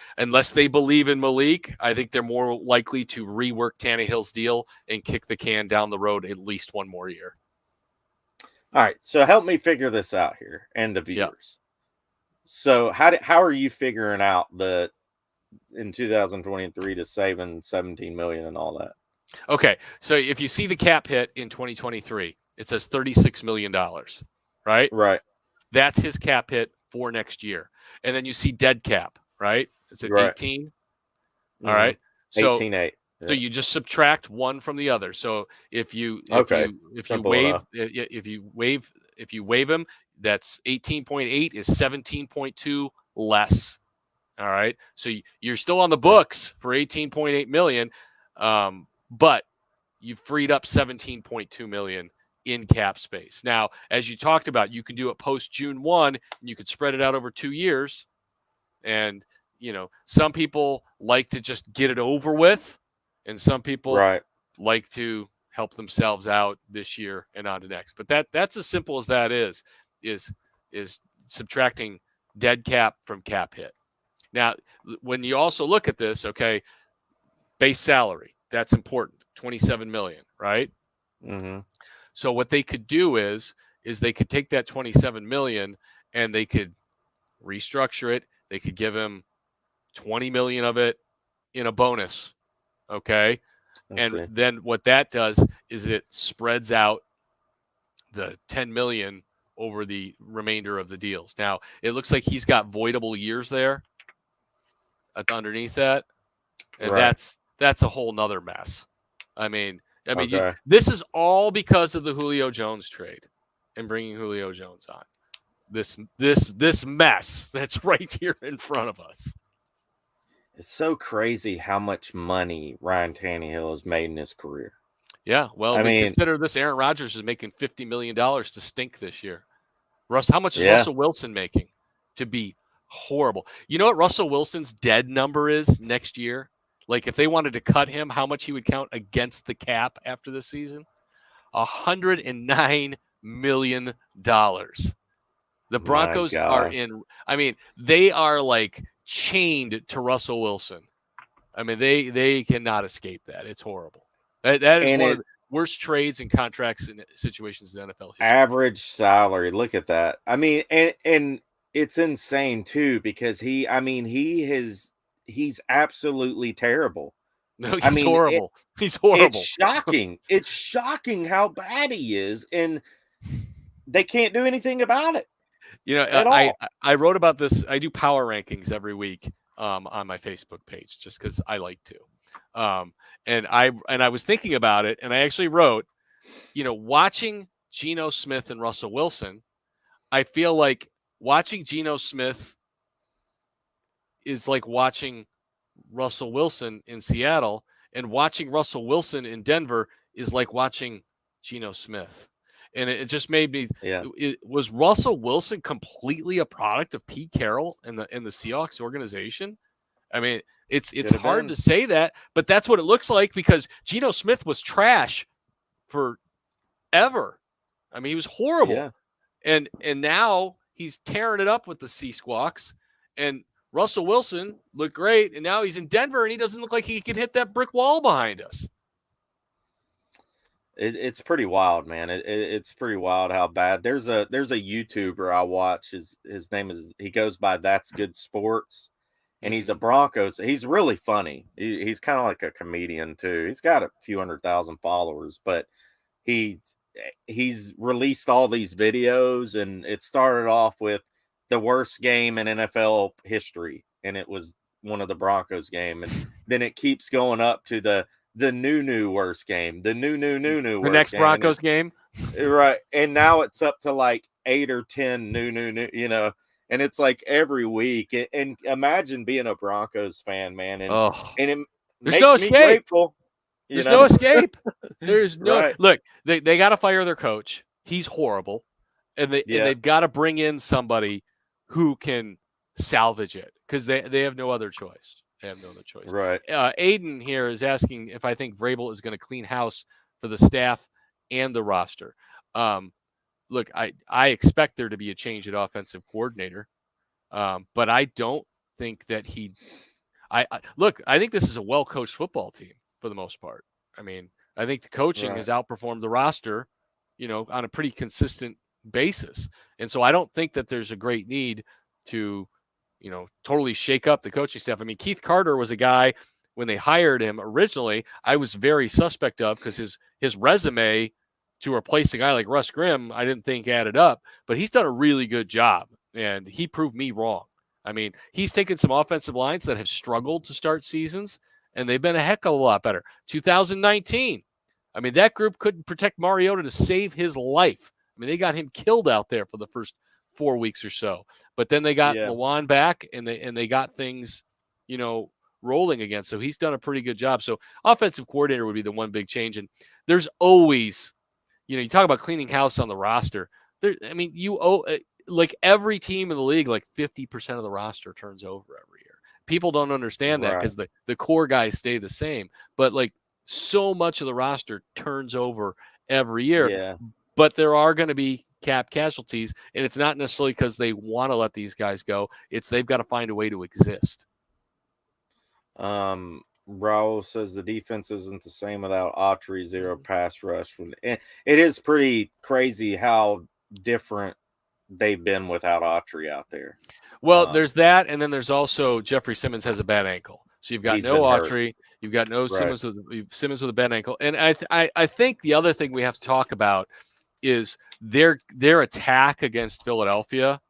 they believe in Malik, I think they're more likely to rework Tannehill's deal and kick the can down the road at least one more year. All right. So help me figure this out here and the viewers. So how are you figuring out the in 2023 to saving 17 million and all that? Okay, so if you see the cap hit in 2023, it says $36 million, right? Right. That's his cap hit for next year. And then you see dead cap, right? Is it Right. 18? Mm-hmm. All right. So 18.8. Yeah. So you just subtract one from the other. So if you Simple enough. waive him, that's 18.8 is 17.2 less. All right. So you're still on the books for 18.8 million, but you've freed up 17.2 million in cap space. Now, as you talked about, you can do it post June 1, and you could spread it out over 2 years. And, some people like to just get it over with, and some people like to help themselves out this year and on to next. But that's as simple as that is subtracting dead cap from cap hit. Now, when you also look at this, okay, base salary, that's important, 27 million, right? Mm-hmm. So what they could do is they could take that 27 million and they could restructure it. They could give him 20 million of it in a bonus, okay? Then what that does is it spreads out the 10 million over the remainder of the deals. Now, it looks like he's got voidable years there underneath that, and that's a whole nother mess. I mean, this is all because of the Julio Jones trade and bringing Julio Jones on. This mess that's right here in front of us. It's so crazy how much money Ryan Tannehill has made in his career. Yeah, well, consider this: Aaron Rodgers is making $50 million to stink this year. How much is Russell Wilson making to be horrible? You know what Russell Wilson's dead number is next year? Like, if they wanted to cut him, how much he would count against the cap after this season? $109 million. The Broncos are they are like chained to Russell Wilson. I mean, they cannot escape that. It's horrible. That is one of the worst trades and contracts and situations in NFL history. Average salary. Look at that. I mean, and it's insane too, because he's absolutely terrible. No, he's horrible. He's horrible. It's shocking. It's shocking how bad he is, and they can't do anything about it. I wrote about this. I do power rankings every week on my Facebook page just because I like to. And I was thinking about it, and I actually wrote, watching Geno Smith and Russell Wilson, I feel like watching Geno Smith is like watching Russell Wilson in Seattle, and watching Russell Wilson in Denver is like watching Geno Smith. And it just made me. Was Russell Wilson completely a product of Pete Carroll and the Seahawks organization? I mean, it's hard to say that, but that's what it looks like, because Geno Smith was trash forever. I mean, he was horrible. Yeah. And now he's tearing it up with the Sea Squawks, and Russell Wilson looked great, and now he's in Denver, and he doesn't look like he can hit that brick wall behind us. It's pretty wild, man. It's pretty wild how bad. There's a YouTuber I watch. His name he goes by That's Good Sports, and he's a Broncos. He's really funny. He's kind of like a comedian too. He's got a few 100,000 followers, but he's released all these videos, and it started off with the worst game in NFL history, and it was one of the Broncos game, and then it keeps going up to the new worst game, the new the next game. Broncos game, right? And now it's up to like 8 or 10 new, and it's like every week. And imagine being a Broncos fan, man, and it there's no escape. Grateful, there's no escape. There's no look. They got to fire their coach. He's horrible, and they've got to bring in somebody who can salvage it, because they have no other choice. They have no other choice. Right. Aiden here is asking if I think Vrabel is going to clean house for the staff and the roster. Look, I expect there to be a change at offensive coordinator, but I don't think that I think this is a well-coached football team for the most part. I mean, I think the coaching has outperformed the roster, on a pretty consistent basis. And so I don't think that there's a great need to, totally shake up the coaching staff. I mean, Keith Carter was a guy when they hired him originally, I was very suspect of because his resume to replace a guy like Russ Grimm, I didn't think added up, but he's done a really good job and he proved me wrong. I mean, he's taken some offensive lines that have struggled to start seasons and they've been a heck of a lot better. 2019, I mean, that group couldn't protect Mariota to save his life. I mean, they got him killed out there for the first 4 weeks or so. But then they got Lawan back and they got things, rolling again. So he's done a pretty good job. So offensive coordinator would be the one big change. And there's always, you talk about cleaning house on the roster. Like every team in the league, like 50% of the roster turns over every year. People don't understand that because the core guys stay the same. But like so much of the roster turns over every year. Yeah. But there are going to be cap casualties, and it's not necessarily because they want to let these guys go. It's they've got to find a way to exist. Raul says the defense isn't the same without Autry, zero pass rush. It is pretty crazy how different they've been without Autry out there. Well, there's that, and then there's also Jeffrey Simmons has a bad ankle. So you've got no Autry, you've got no Simmons with a bad ankle. And I think the other thing we have to talk about is their attack against Philadelphia.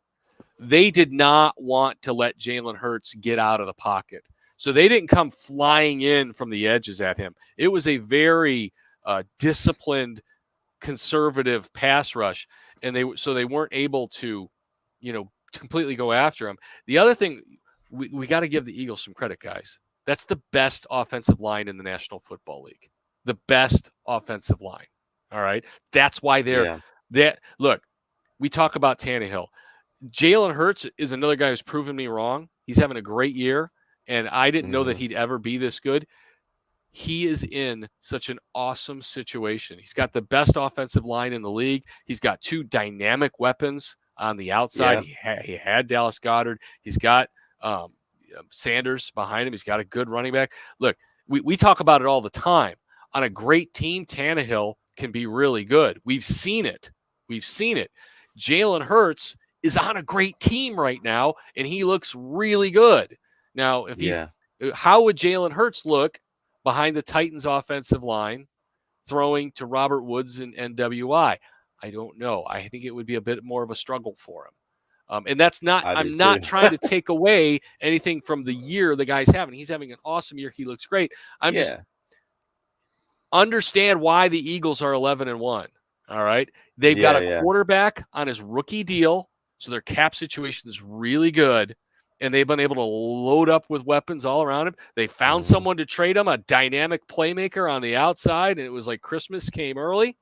They did not want to let Jalen Hurts get out of the pocket. So they didn't come flying in from the edges at him. It was a very disciplined, conservative pass rush, and they weren't able to, completely go after him. The other thing, we got to give the Eagles some credit, guys. That's the best offensive line in the National Football League. The best offensive line. All right, that's why they're. Look, we talk about Tannehill. Jalen Hurts is another guy who's proven me wrong. He's having a great year. And I didn't know that he'd ever be this good. He is in such an awesome situation. He's got the best offensive line in the league. He's got two dynamic weapons on the outside. Yeah. He had Dallas Goedert. He's got Sanders behind him. He's got a good running back. Look, we talk about it all the time. On a great team, Tannehill can be really good. We've seen it. Jalen Hurts is on a great team right now, and he looks really good. Now, how would Jalen Hurts look behind the Titans offensive line throwing to Robert Woods and NWI? I don't know. I think it would be a bit more of a struggle for him. And that's not, I'm not trying to take away anything from the year the guy's having. He's having an awesome year. He looks great. I'm just understand why the Eagles are 11-1. All right. They've got a quarterback on his rookie deal. So their cap situation is really good. And they've been able to load up with weapons all around him. They found someone to trade him, a dynamic playmaker on the outside, and it was like Christmas came early.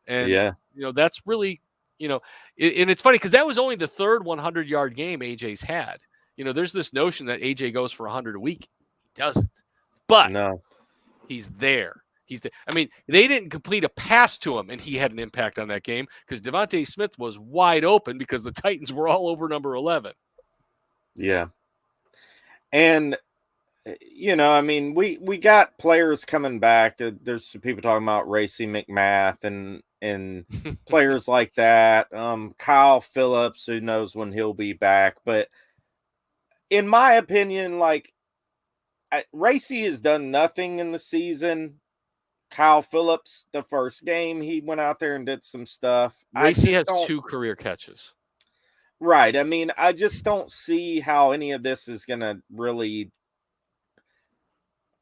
And, that's really, and it's funny because that was only the third 100-yard game AJ's had. There's this notion that AJ goes for 100 a week. He doesn't. But he's there. I mean, they didn't complete a pass to him, and he had an impact on that game because Devontae Smith was wide open because the Titans were all over number 11. Yeah. And, I mean, we got players coming back. There's some people talking about Racey McMath and players like that. Kyle Phillips, who knows when he'll be back. But in my opinion, like, Racey has done nothing in the season. Kyle Phillips, the first game, he went out there and did some stuff. Racey has 2 career catches. Right. I mean, I just don't see how any of this is going to really.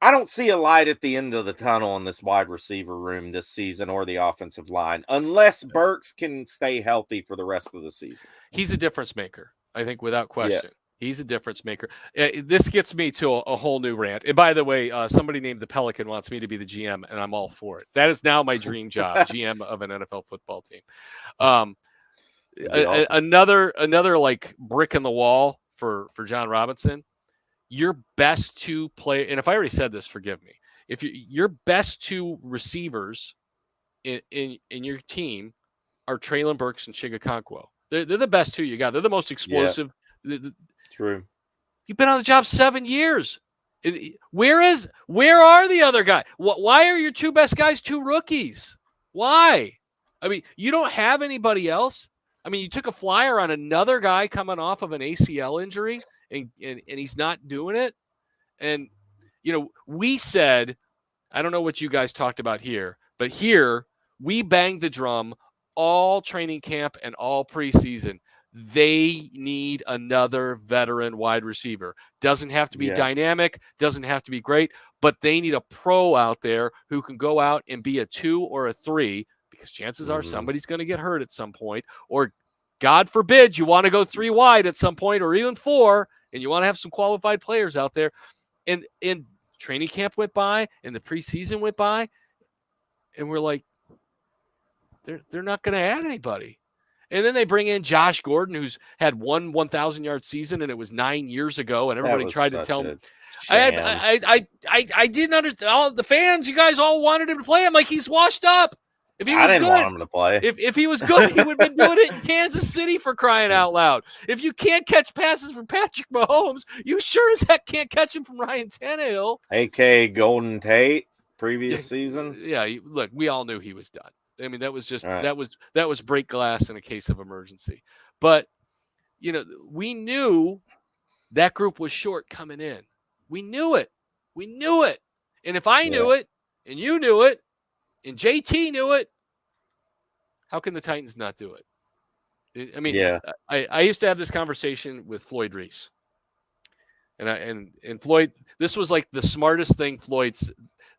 I don't see a light at the end of the tunnel in this wide receiver room this season or the offensive line, unless Burks can stay healthy for the rest of the season. He's a difference maker, I think, without question. Yeah. He's a difference maker. This gets me to a whole new rant. And by the way, somebody named the Pelican wants me to be the GM, and I'm all for it. That is now my dream job, GM of an NFL football team. Another like brick in the wall for Jon Robinson. Your best 2 players, and if I already said this, forgive me. If your best 2 receivers in your team are Treylon Burks and Chigakonkwo. They're the best 2 you got. They're the most explosive. Yeah. True. You've been on the job 7 years. Where are the other guys? Why are your 2 best guys 2 rookies? Why? I mean, you don't have anybody else. I mean, you took a flyer on another guy coming off of an ACL injury, and he's not doing it. And, we said, I don't know what you guys talked about here, but here we banged the drum all training camp and all preseason. They need another veteran wide receiver. Doesn't have to be dynamic, doesn't have to be great, but they need a pro out there who can go out and be a 2 or a 3, because chances are somebody's going to get hurt at some point, or God forbid you want to go 3 wide at some point, or even 4, and you want to have some qualified players out there. And training camp went by and the preseason went by, and we're like, they're not going to add anybody. And then they bring in Josh Gordon, who's had one 1,000-yard season, and it was 9 years ago. And everybody tried to tell me, I didn't understand. All the fans, you guys all wanted him to play. I'm like, he's washed up. If he was I didn't good, want him to play. If he was good, he would have been doing it in Kansas City, for crying out loud. If you can't catch passes from Patrick Mahomes, you sure as heck can't catch him from Ryan Tannehill. A.K.A. Golden Tate, previous season. Yeah, look, we all knew he was done. I mean, that was just that was break glass in a case of emergency. But we knew that group was short coming in. We knew it. And if I knew it, and you knew it, and JT knew it, how can the Titans not do it? I mean, I used to have this conversation with Floyd Reese, and Floyd. This was like the smartest thing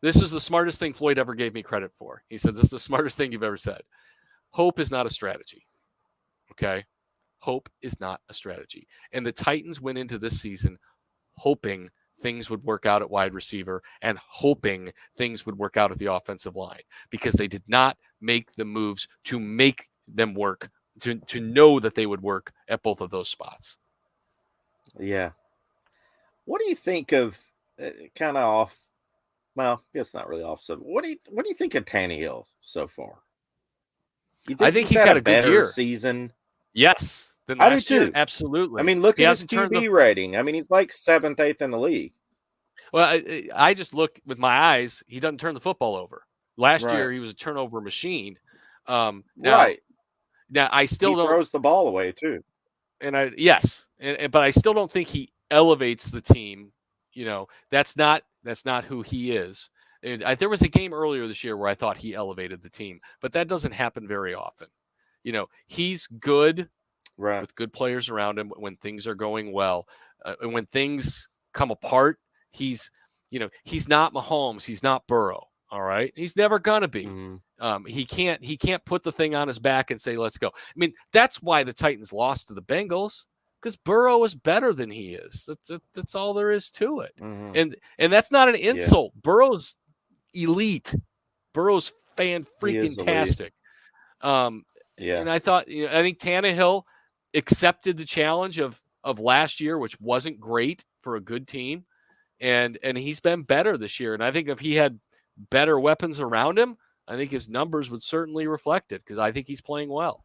This is the smartest thing Floyd ever gave me credit for. He said, "This is the smartest thing you've ever said. Hope is not a strategy." Okay, hope is not a strategy. And the Titans went into this season hoping things would work out at wide receiver and hoping things would work out at the offensive line, because they did not make the moves to make them work, to know that they would work at both of those spots. Yeah. What do you think of kind of off? Well, I guess not really off. So what do you think of Tannehill so far? I think he's had a good year. Season. Yes. Than last year? Absolutely. I mean, look at his QB rating. I mean, he's like 7th, 8th in the league. Well, I just look with my eyes. He doesn't turn the football over. Last year, he was a turnover machine. Now I still don't. He throws the ball away too. And but I still don't think he elevates the team. That's not who he is. And there was a game earlier this year where I thought he elevated the team, but that doesn't happen very often. He's good. Right. With good players around him when things are going well. And when things come apart, he's not Mahomes. He's not Burrow. All right. He's never going to be. He can't put the thing on his back and say, let's go. I mean, that's why the Titans lost to the Bengals, because Burrow is better than he is. That's all there is to it. And that's not an insult. Burrow's elite. Burrow's fan-freaking-tastic. And I think Tannehill accepted the challenge of last year, which wasn't great for a good team. And he's been better this year. And I think if he had better weapons around him, I think his numbers would certainly reflect it, because I think he's playing well.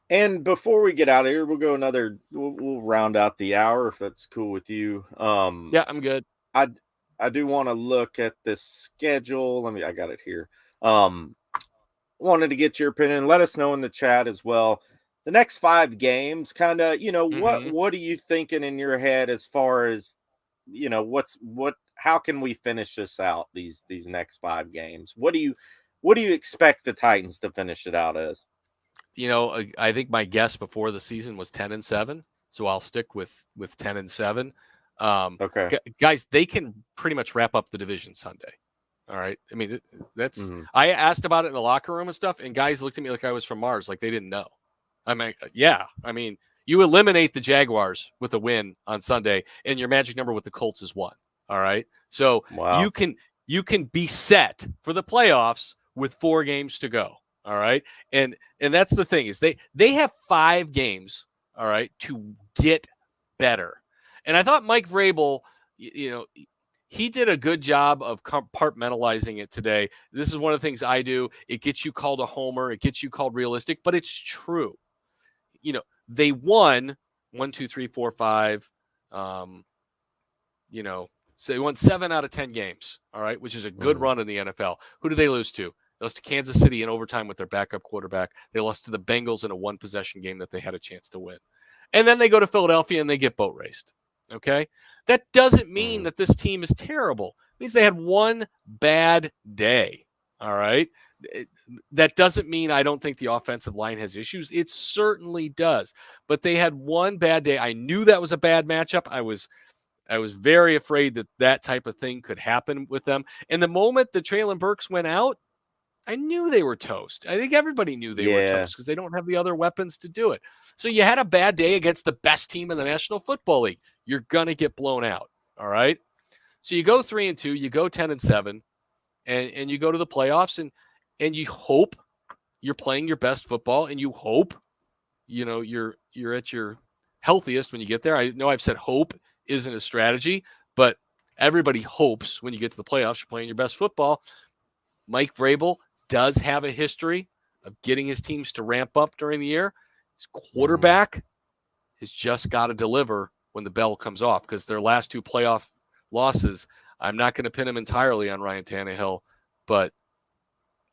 And before we get out of here, we'll round out the hour, if that's cool with you. Yeah, I'm good. I do want to look at this schedule. I got it here. Wanted to get your opinion. Let us know in the chat as well. The next 5 games, kind of, what are you thinking in your head as far as, how can we finish this out, these next 5 games? What do you expect the Titans to finish it out as? I think my guess before the season was 10-7, so I'll stick with 10-7. Okay, guys, they can pretty much wrap up the division Sunday. All right. I mean, that's I asked about it in the locker room and stuff, and guys looked at me like I was from Mars, like they didn't know. I mean, yeah. I mean, you eliminate the Jaguars with a win on Sunday, and your magic number with the Colts is 1. All right. So you can be set for the playoffs with 4 games to go. All right. And that's the thing, is they have 5 games, all right, to get better. And I thought Mike Vrabel, he did a good job of compartmentalizing it today. This is one of the things I do. It gets you called a homer. It gets you called realistic, but it's true. They won 1, 2, 3, 4, 5. So they won 7 out of 10 games. All right. Which is a good run in the NFL. Who did they lose to? They lost to Kansas City in overtime with their backup quarterback. They lost to the Bengals in a one-possession game that they had a chance to win. And then they go to Philadelphia and they get boat raced. Okay? That doesn't mean that this team is terrible. It means they had one bad day. All right? That doesn't mean I don't think the offensive line has issues. It certainly does. But they had one bad day. I knew that was a bad matchup. I was very afraid that type of thing could happen with them. And the moment the Traylon Burks went out, I knew they were toast. I think everybody knew they were toast because they don't have the other weapons to do it. So you had a bad day against the best team in the National Football League. You're going to get blown out. All right? So you go 3-2, you go 10-7, and you go to the playoffs, and you hope you're playing your best football, and you hope, you're at your healthiest when you get there. I know I've said hope isn't a strategy, but everybody hopes when you get to the playoffs you're playing your best football. Mike Vrabel does have a history of getting his teams to ramp up during the year. His quarterback has just got to deliver when the bell comes off, because their last two playoff losses, I'm not going to pin him entirely on Ryan Tannehill, but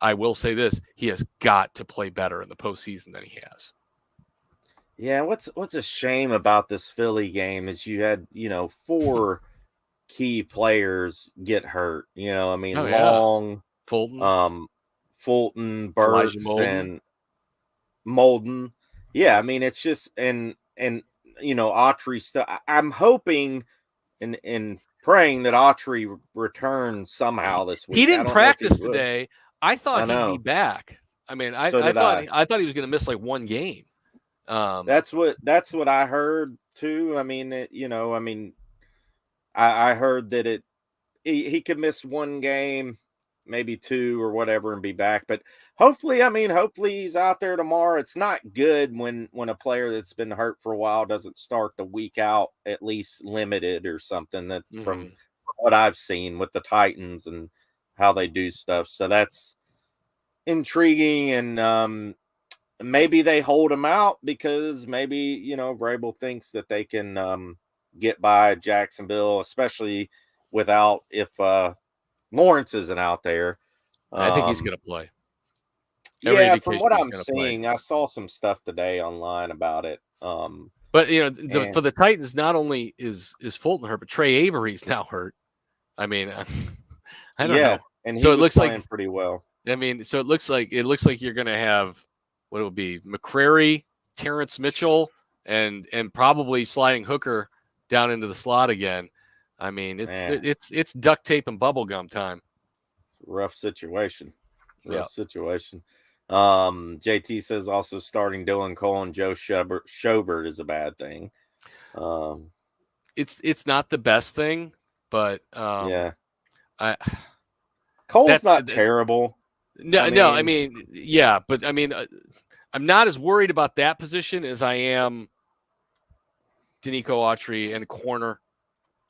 I will say this: he has got to play better in the postseason than he has. Yeah, what's a shame about this Philly game is you had, 4 key players get hurt. Long, Fulton, Burks, and Molden. Yeah, I mean, it's just and Autry stuff. I'm hoping and praying that Autry returns somehow this week. He didn't practice today. I thought he'd be back. I mean, I thought he was going to miss like one game. That's what I heard too. I mean, I heard that he could miss one game, maybe 2 or whatever, and be back. But hopefully he's out there tomorrow. It's not good when a player that's been hurt for a while doesn't start the week out at least limited or something. That from what I've seen with the Titans and how they do stuff. So that's intriguing, and maybe they hold him out because maybe Vrabel thinks that they can get by Jacksonville, especially without if Lawrence isn't out there. I think he's going to play. From what I'm seeing, I saw some stuff today online about it. But for the Titans, not only is Fulton hurt, but Trey Avery's now hurt. I mean, I don't know. And so it looks like pretty well. I mean, so it looks like you're going to have what it will be McCrary, Terrence Mitchell, and probably sliding Hooker down into the slot again. I mean, it's duct tape and bubble gum time. It's a rough situation. Situation. JT says also starting Dylan Cole and Joe Schobert is a bad thing. It's not the best thing, but Cole's not terrible. No, I mean, but I mean, I'm not as worried about that position as I am Danico Autry and corner.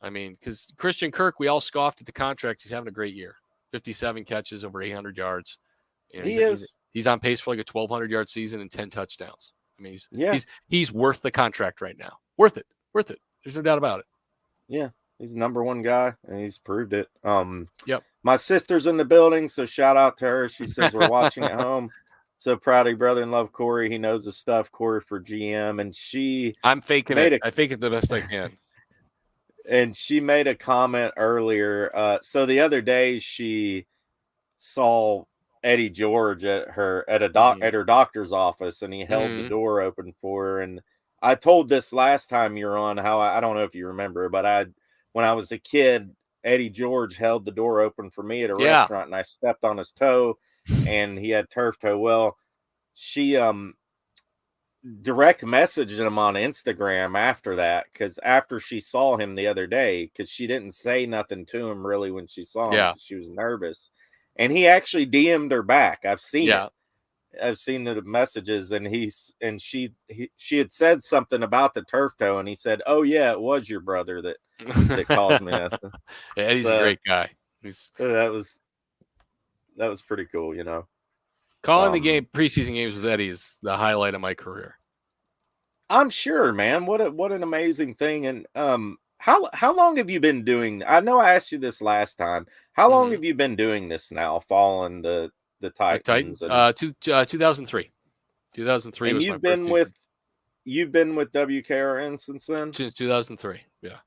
I mean, because Christian Kirk, we all scoffed at the contract. He's having a great year. 57 catches, over 800 yards. He's on pace for like a 1,200-yard season and 10 touchdowns. I mean, he's worth the contract right now. Worth it. There's no doubt about it. Yeah, he's the number one guy, and he's proved it. Yep. My sister's in the building, so shout out to her. She says we're watching at home. So proud of your brother and love Cory. He knows his stuff. Cory for GM, and I'm faking it. I fake it the best I can. And she made a comment earlier. So the other day she saw Eddie George at her doctor's office, and he held the door open for her. And I told this last time you were on how I don't know if you remember, but when I was a kid, Eddie George held the door open for me at a restaurant, and I stepped on his toe, and he had turf toe. Well, she direct messaged him on Instagram after that, because after she saw him the other day, because she didn't say nothing to him really when she saw him, she was nervous, and he actually DM'd her back. I've seen it. I've seen the messages, and she had said something about the turf toe, and he said, "Oh yeah, it was your brother that caused me that." Eddie's a great guy. That was pretty cool, Calling the preseason games with Eddie is the highlight of my career. I'm sure, man. What an amazing thing. And how long have you been doing? I know I asked you this last time. How long have you been doing this now? Following the the Titans? 2003. 2003 and was you've my been first with season. you've been with WKRN since then? Since 2003. Yeah,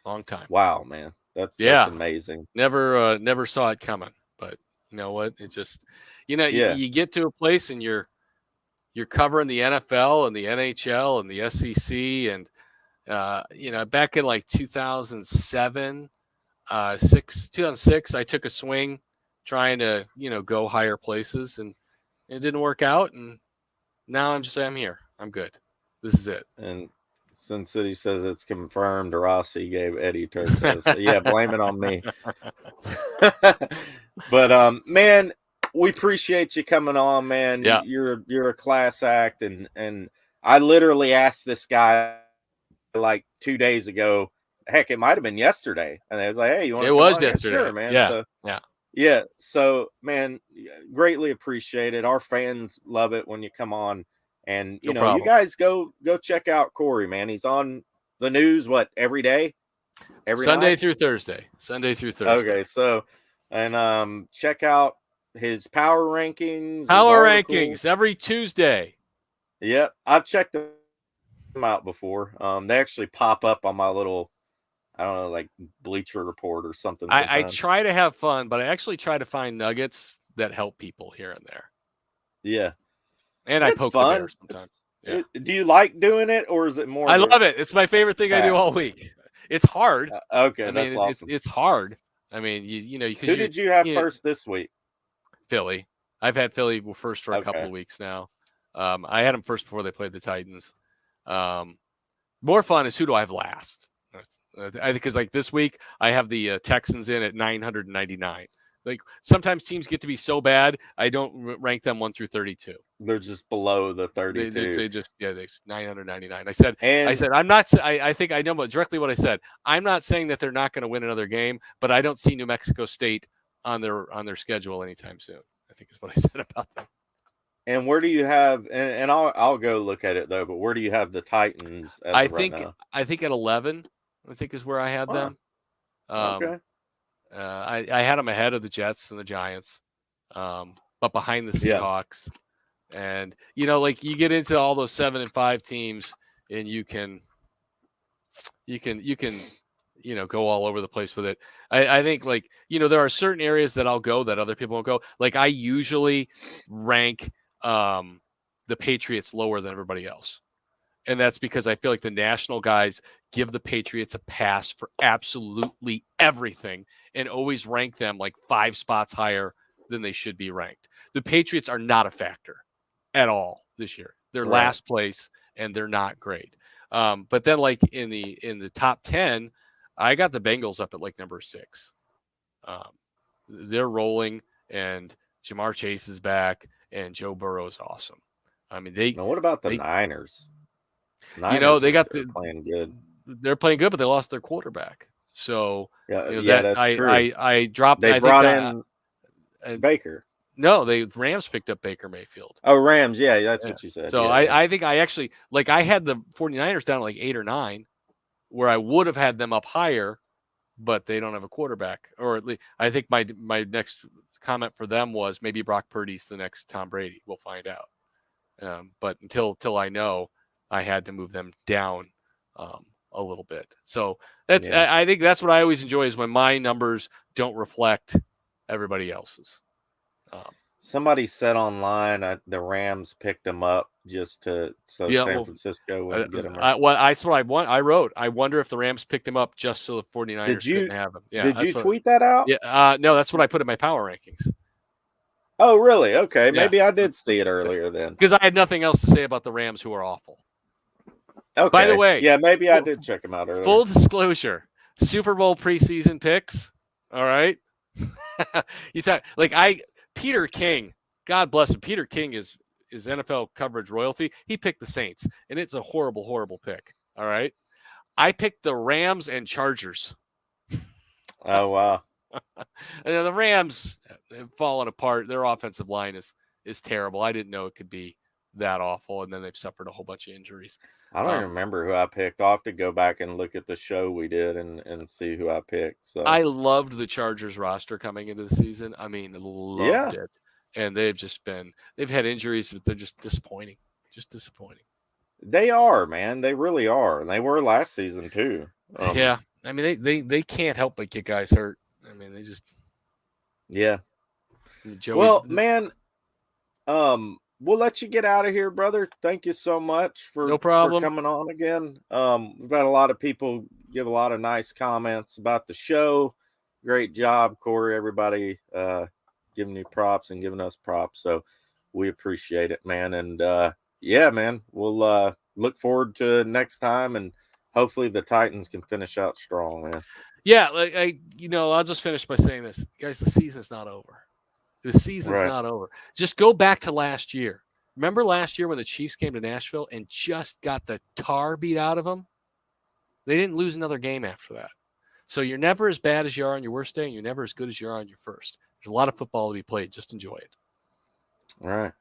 long time. Wow, man, that's Yeah. amazing. Never saw it coming, but you know what? It just, you get to a place and you're covering the NFL and the NHL and the SEC and back in like 2007, 2006, I took a swing trying to go higher places and it didn't work out, and now I'm here. I'm good. This is it. And Sin City says it's confirmed Rossi gave Eddie Turco. So yeah, blame it on me. But man, we appreciate you coming on, man. Yeah. You're a class act, and I literally asked this guy like 2 days ago. Heck, it might have been yesterday. And I was like, hey, you want to It was on? yesterday. Sure, man. Yeah. So, yeah. Yeah. So, man, greatly appreciate it. Our fans love it when you come on. And, you problem. you guys go check out Cory, man. He's on the news, every day? Every Sunday night? through Thursday. Sunday through Thursday. Okay. So, and check out his power rankings. Power rankings every Tuesday. Yep. I've checked them out before. They actually pop up on my little, I don't know, like Bleacher Report or something. I try to have fun, but I actually try to find nuggets that help people here and there. Yeah. And I poke the bear sometimes. Yeah. Do you like doing it, or is it more? I love it. It's my favorite thing I do all week. It's hard. Okay, that's awesome. It's hard. I mean, who did you have first this week? Philly. I've had Philly first for a couple of weeks now. I had them first before they played the Titans. More fun is who do I have last? Because like this week I have the Texans in at 999. Like sometimes teams get to be so bad I don't rank them 1 through 32. They're just below the 32. They just they 999. I said I'm not. I think I know directly what I said. I'm not saying that they're not going to win another game, but I don't see New Mexico State on their schedule anytime soon. I think is what I said about them. And where do you have? And I'll go look at it though. But where do you have the Titans? I think at 11. I think is where I had them. Okay. I had them ahead of the Jets and the Giants, but behind the Seahawks. Yeah. And like you get into all those 7 and 5 teams, and you can go all over the place with it. I think like there are certain areas that I'll go that other people won't go. Like I usually rank the Patriots lower than everybody else. And that's because I feel like the national guys give the Patriots a pass for absolutely everything and always rank them like 5 spots higher than they should be ranked. The Patriots are not a factor at all this year. They're last place and they're not great. But then like in the top 10, I got the Bengals up at like number 6. They're rolling and Jamar Chase is back and Joe Burrow is awesome. I mean, what about the Niners? They got playing good. They're playing good, but they lost their quarterback. So that's true. I dropped. They brought in Baker. No, the Rams picked up Baker Mayfield. Oh, Rams. Yeah, that's what you said. So I think I actually I had the 49ers down at like 8 or 9, where I would have had them up higher, but they don't have a quarterback. Or at least I think my next comment for them was maybe Brock Purdy's the next Tom Brady. We'll find out. But until I know, I had to move them down a little bit. So that's I think that's what I always enjoy is when my numbers don't reflect everybody else's. Somebody said online the Rams picked them up just San Francisco wouldn't get them. That's what I wrote. I wonder if the Rams picked him up just so the 49ers couldn't have him. Yeah, did you tweet that out? Yeah. No, that's what I put in my power rankings. Oh, really? Okay. Yeah. Maybe I did see it earlier then. Because I had nothing else to say about the Rams, who are awful. Okay. By the way. Yeah, maybe I did check them out earlier. Full disclosure, Super Bowl preseason picks. All right. You said Peter King, God bless him. Peter King is NFL coverage royalty. He picked the Saints, and it's a horrible, horrible pick. All right. I picked the Rams and Chargers. Oh, wow. And the Rams have fallen apart. Their offensive line is terrible. I didn't know it could be that awful, and then they've suffered a whole bunch of injuries. I don't even remember who I picked. I'll have to go back and look at the show we did and see who I picked. So I loved the Chargers roster coming into the season. I mean, loved it. and they've had injuries, but they're just disappointing. Just disappointing. They are, man. They really are. And they were last season too. Yeah. I mean, they can't help but get guys hurt. I mean, they just. Yeah. Joey, well, man, we'll let you get out of here, brother. Thank you so much for, no problem. for coming on again. We've had a lot of people give a lot of nice comments about the show. Great job, Cory. Everybody giving you props and giving us props. So we appreciate it, man. And yeah, man, we'll look forward to next time, and hopefully the Titans can finish out strong, man. Yeah, I'll just finish by saying this, guys. The season's not over. The season's not over. Just go back to last year. Remember last year when the Chiefs came to Nashville and just got the tar beat out of them? They didn't lose another game after that. So you're never as bad as you are on your worst day, and you're never as good as you are on your first. There's a lot of football to be played. Just enjoy it. All right.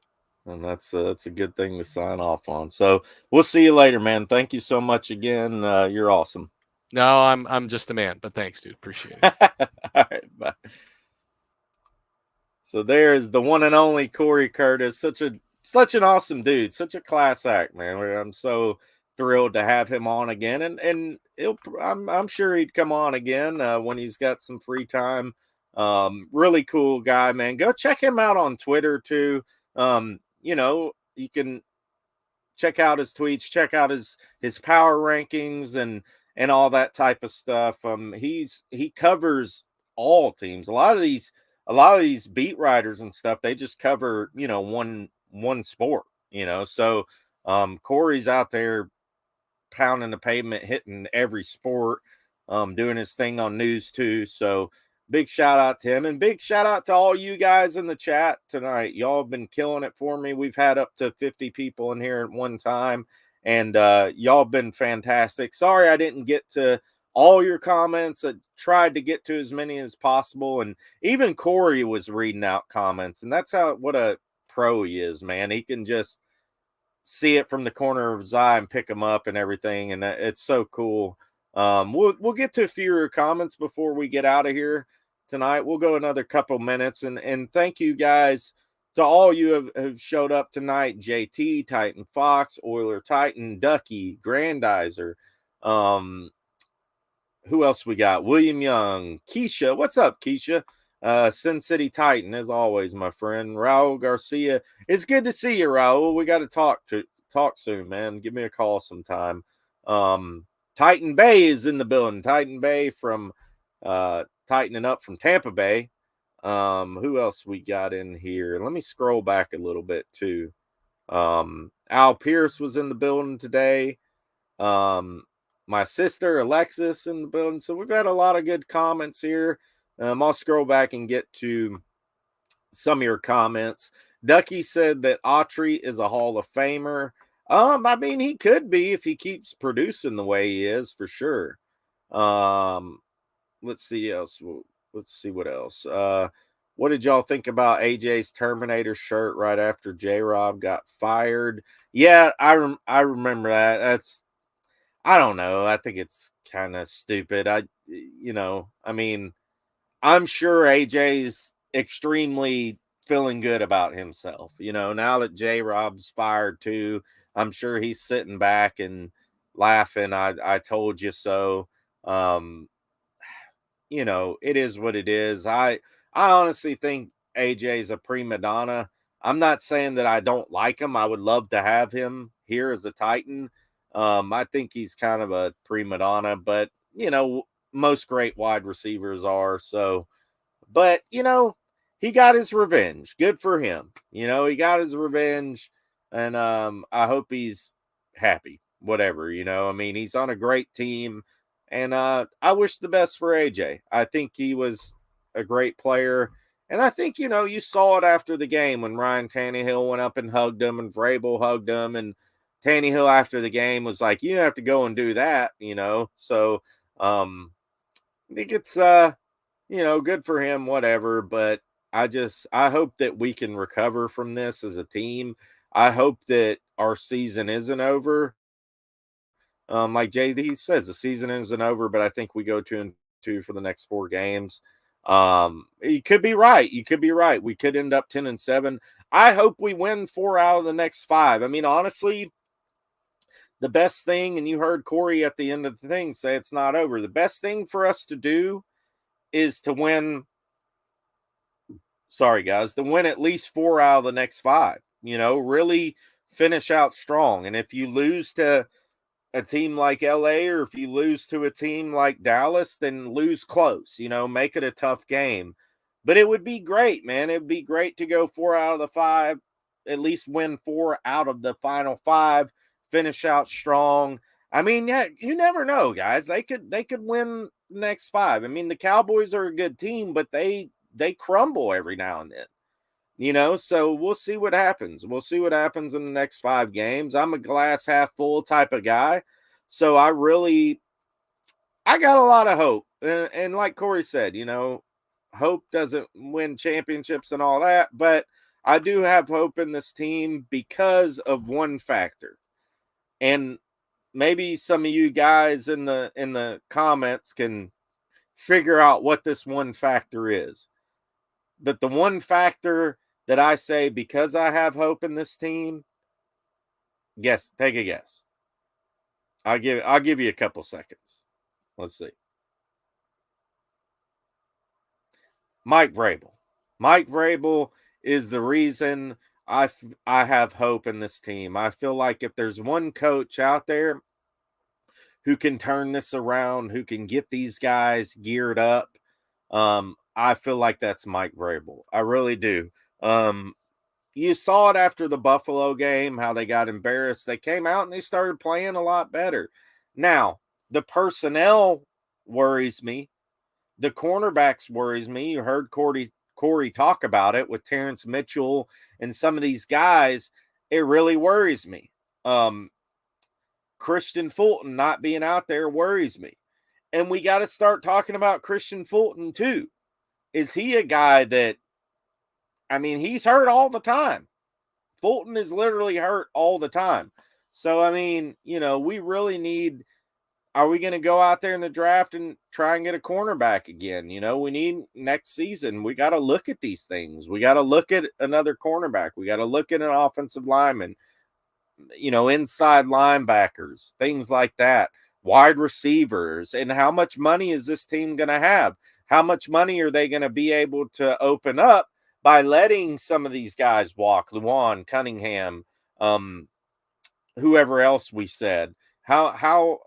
And that's a good thing to sign off on. So we'll see you later, man. Thank you so much again. You're awesome. No, I'm just a man, but thanks, dude. Appreciate it. All right, bye. So there's the one and only Cory Curtis. Such an awesome dude. Such a class act, man. I'm so thrilled to have him on again, and I'm sure he'd come on again when he's got some free time. Really cool guy, man. Go check him out on Twitter too. You can check out his tweets, check out his power rankings and all that type of stuff. He covers all teams. A lot of these beat writers and stuff, they just cover, one sport, So Cory's out there pounding the pavement, hitting every sport, doing his thing on news too. So big shout out to him, and big shout out to all you guys in the chat tonight. Y'all have been killing it for me. We've had up to 50 people in here at one time, and y'all have been fantastic. Sorry I didn't get to all your comments. I tried to get to as many as possible, and even Cory was reading out comments, and that's what a pro he is, man. He can just see it from the corner of his eye and pick them up and everything, and it's so cool. We'll get to a few of your comments before we get out of here tonight. We'll go another couple minutes, and thank you guys to all you have showed up tonight. JT, Titan Fox, Oiler Titan, Ducky, Grandizer, who else we got? William Young, Keisha. What's up, Keisha? Sin City Titan, as always, my friend. Raul Garcia. It's good to see you, Raul. We got to talk soon, man. Give me a call sometime. Titan Bay is in the building. Titan Bay from tightening up from Tampa Bay. Who else we got in here? Let me scroll back a little bit too. Al Pierce was in the building today. My sister Alexis in the building. So we've had a lot of good comments here. I'll scroll back and get to some of your comments. Ducky said that Autry is a Hall of Famer. I mean, he could be if he keeps producing the way he is, for sure. Let's see else. Let's see what else. What did y'all think about AJ's Terminator shirt right after J-Rob got fired? Yeah, I remember that. I don't know. I think it's kind of stupid. I mean, I'm sure AJ's extremely feeling good about himself. Now that J-Rob's fired too, I'm sure he's sitting back and laughing. I told you so. It is what it is. I honestly think AJ's a prima donna. I'm not saying that I don't like him. I would love to have him here as a Titan. I think he's kind of a prima donna, but most great wide receivers are. So, but he got his revenge. Good for him. He got his revenge, and I hope he's happy. Whatever, I mean, he's on a great team, and I wish the best for AJ. I think he was a great player, and I think you saw it after the game when Ryan Tannehill went up and hugged him, and Vrabel hugged him, and Tannehill after the game was like, "You have to go and do that," So I think it's good for him, whatever. But I hope that we can recover from this as a team. I hope that our season isn't over. Like JD says, the season isn't over, but I think we go 2-2 for the next 4 games. You could be right. You could be right. We could end up 10-7. I hope we win 4 out of the next 5. I mean, honestly, the best thing, and you heard Cory at the end of the thing say it's not over. The best thing for us to do is to win. Sorry, guys, to win at least 4 out of the next 5. Really finish out strong. And if you lose to a team like LA, or if you lose to a team like Dallas, then lose close, make it a tough game. But it would be great, man. It would be great to go 4 out of the 5, at least win 4 out of the final 5, finish out strong. I mean, yeah, you never know, guys. They could win the next 5. I mean, the Cowboys are a good team, but they crumble every now and then. So we'll see what happens. We'll see what happens in the next 5 games. I'm a glass half full type of guy. So I got a lot of hope. And like Cory said, hope doesn't win championships and all that, but I do have hope in this team because of one factor. And maybe some of you guys in the comments can figure out what this one factor is. But the one factor that I say, because I have hope in this team, take a guess. I'll give you a couple seconds. Let's see. Mike Vrabel. Mike Vrabel is the reason I have hope in this team. I feel like if there's one coach out there who can turn this around, who can get these guys geared up, I feel like that's Mike Vrabel. I really do. You saw it after the Buffalo game, how they got embarrassed. They came out and they started playing a lot better. Now, the personnel worries me. The cornerbacks worries me. You heard Cory talk about it with Terrence Mitchell and some of these guys. It really worries me. Christian Fulton not being out there worries me. And we got to start talking about Christian Fulton too. Is he a guy that, I mean, he's hurt all the time. Fulton is literally hurt all the time. So, I mean, we really need, are we going to go out there in the draft and try and get a cornerback again? We need next season. We got to look at these things. We got to look at another cornerback. We got to look at an offensive lineman, inside linebackers, things like that, wide receivers. And how much money is this team going to have? How much money are they going to be able to open up by letting some of these guys walk? Luan, Cunningham, whoever else we said. How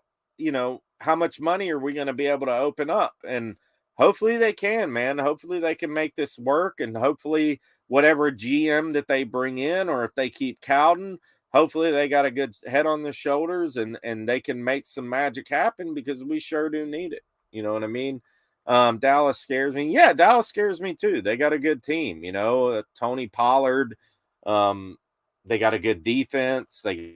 much money are we going to be able to open up? And hopefully they can, man. Hopefully they can make this work. And hopefully whatever GM that they bring in, or if they keep Cowden, hopefully they got a good head on their shoulders and they can make some magic happen, because we sure do need it. You know what I mean? Dallas scares me. Yeah, Dallas scares me too. They got a good team, Tony Pollard. They got a good defense. They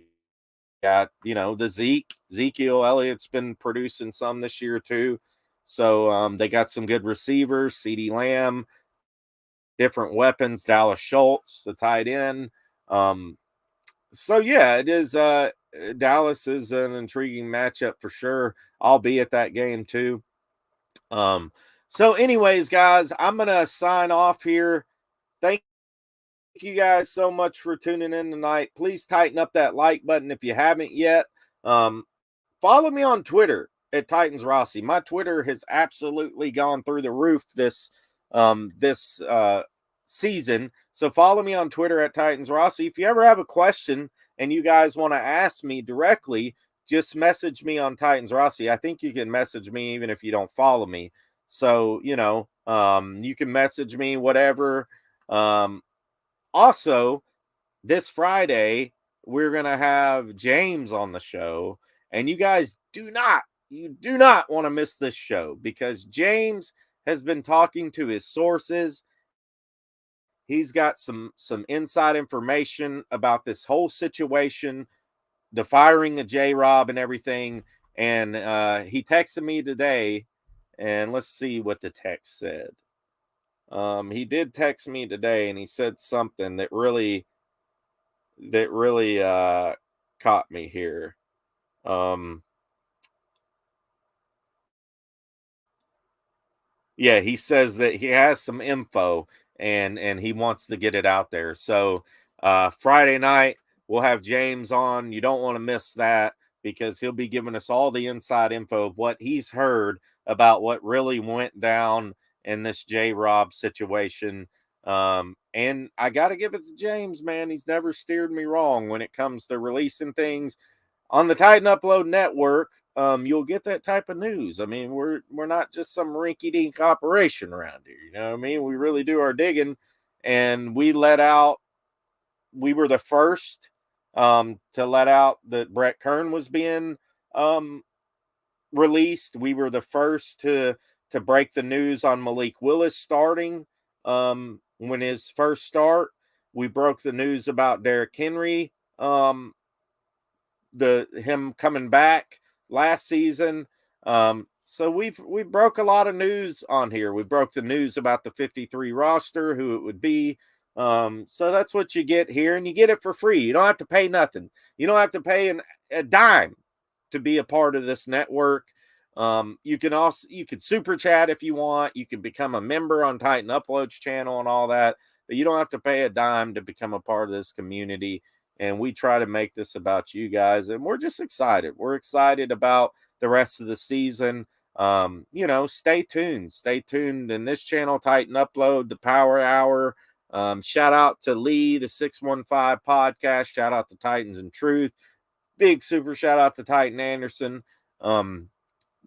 got, the Ezekiel Elliott's been producing some this year too. So they got some good receivers, CeeDee Lamb, different weapons, Dallas Schultz, the tight end. So yeah, it is Dallas is an intriguing matchup for sure. I'll be at that game too. So anyways, guys, I'm going to sign off here. Thank you guys so much for tuning in tonight. Please tighten up that like button if you haven't yet. Follow me on Twitter at Titans Rossi. My Twitter has absolutely gone through the roof this season. So follow me on Twitter at Titans Rossi. If you ever have a question and you guys want to ask me directly, just message me on Titans Rossi. I think you can message me even if you don't follow me. So, you can message me, whatever. Also, this Friday, we're going to have James on the show. And you guys do not want to miss this show, because James has been talking to his sources. He's got some inside information about this whole situation, the firing of J-Rob and everything. And he texted me today, and let's see what the text said. He did text me today, and he said something that really caught me here. Yeah, he says that he has some info and he wants to get it out there. So Friday night we'll have James on. You don't want to miss that because he'll be giving us all the inside info of what he's heard about what really went down in this J-Rob situation. And I got to give it to James, man. He's never steered me wrong when it comes to releasing things on the Titan Upload Network. You'll get that type of news. I mean, we're not just some rinky-dink operation around here. You know what I mean? We really do our digging, and we were the first to let out that Brett Kern was being released. We were the first to break the news on Malik Willis starting when his first start. We broke the news about Derrick Henry, him coming back last season. So we broke a lot of news on here. We broke the news about the 53 roster, who it would be. So that's what you get here, and you get it for free. You don't have to pay nothing. You don't have to pay a dime to be a part of this network. You can super chat if you want. You can become a member on Titan Uploads channel and all that, but you don't have to pay a dime to become a part of this community. And we try to make this about you guys, and we're just excited. We're excited about the rest of the season. Stay tuned. Stay tuned in this channel, Titan Upload, the Power Hour. Shout out to Lee, the 615 podcast. Shout out to Titans and Truth. Big super shout out to Titan Anderson.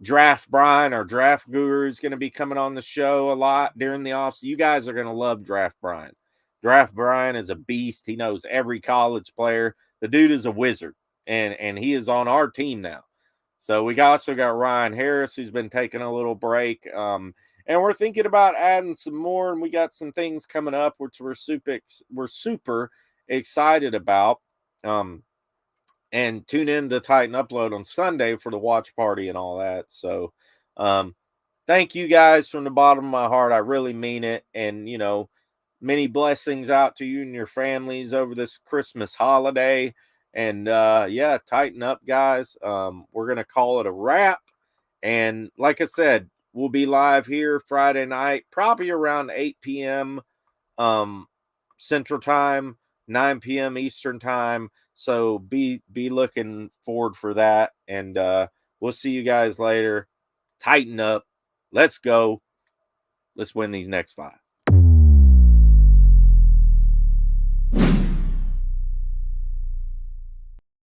Draft Brian, our draft guru, is going to be coming on the show a lot during the offseason. You guys are going to love Draft Brian. Draft Brian is a beast. He knows every college player. The dude is a wizard, and he is on our team now. So we also got Ryan Harris, who's been taking a little break. And we're thinking about adding some more, and we got some things coming up, which we're super excited about. And tune in to Titan Upload on Sunday for the watch party and all that. So thank you guys from the bottom of my heart. I really mean it. And, many blessings out to you and your families over this Christmas holiday. And tighten up, guys. We're going to call it a wrap. And like I said, we'll be live here Friday night, probably around 8 p.m. Central Time, 9 p.m. Eastern Time. So be looking forward for that. And we'll see you guys later. Tighten up. Let's go. Let's win these next 5.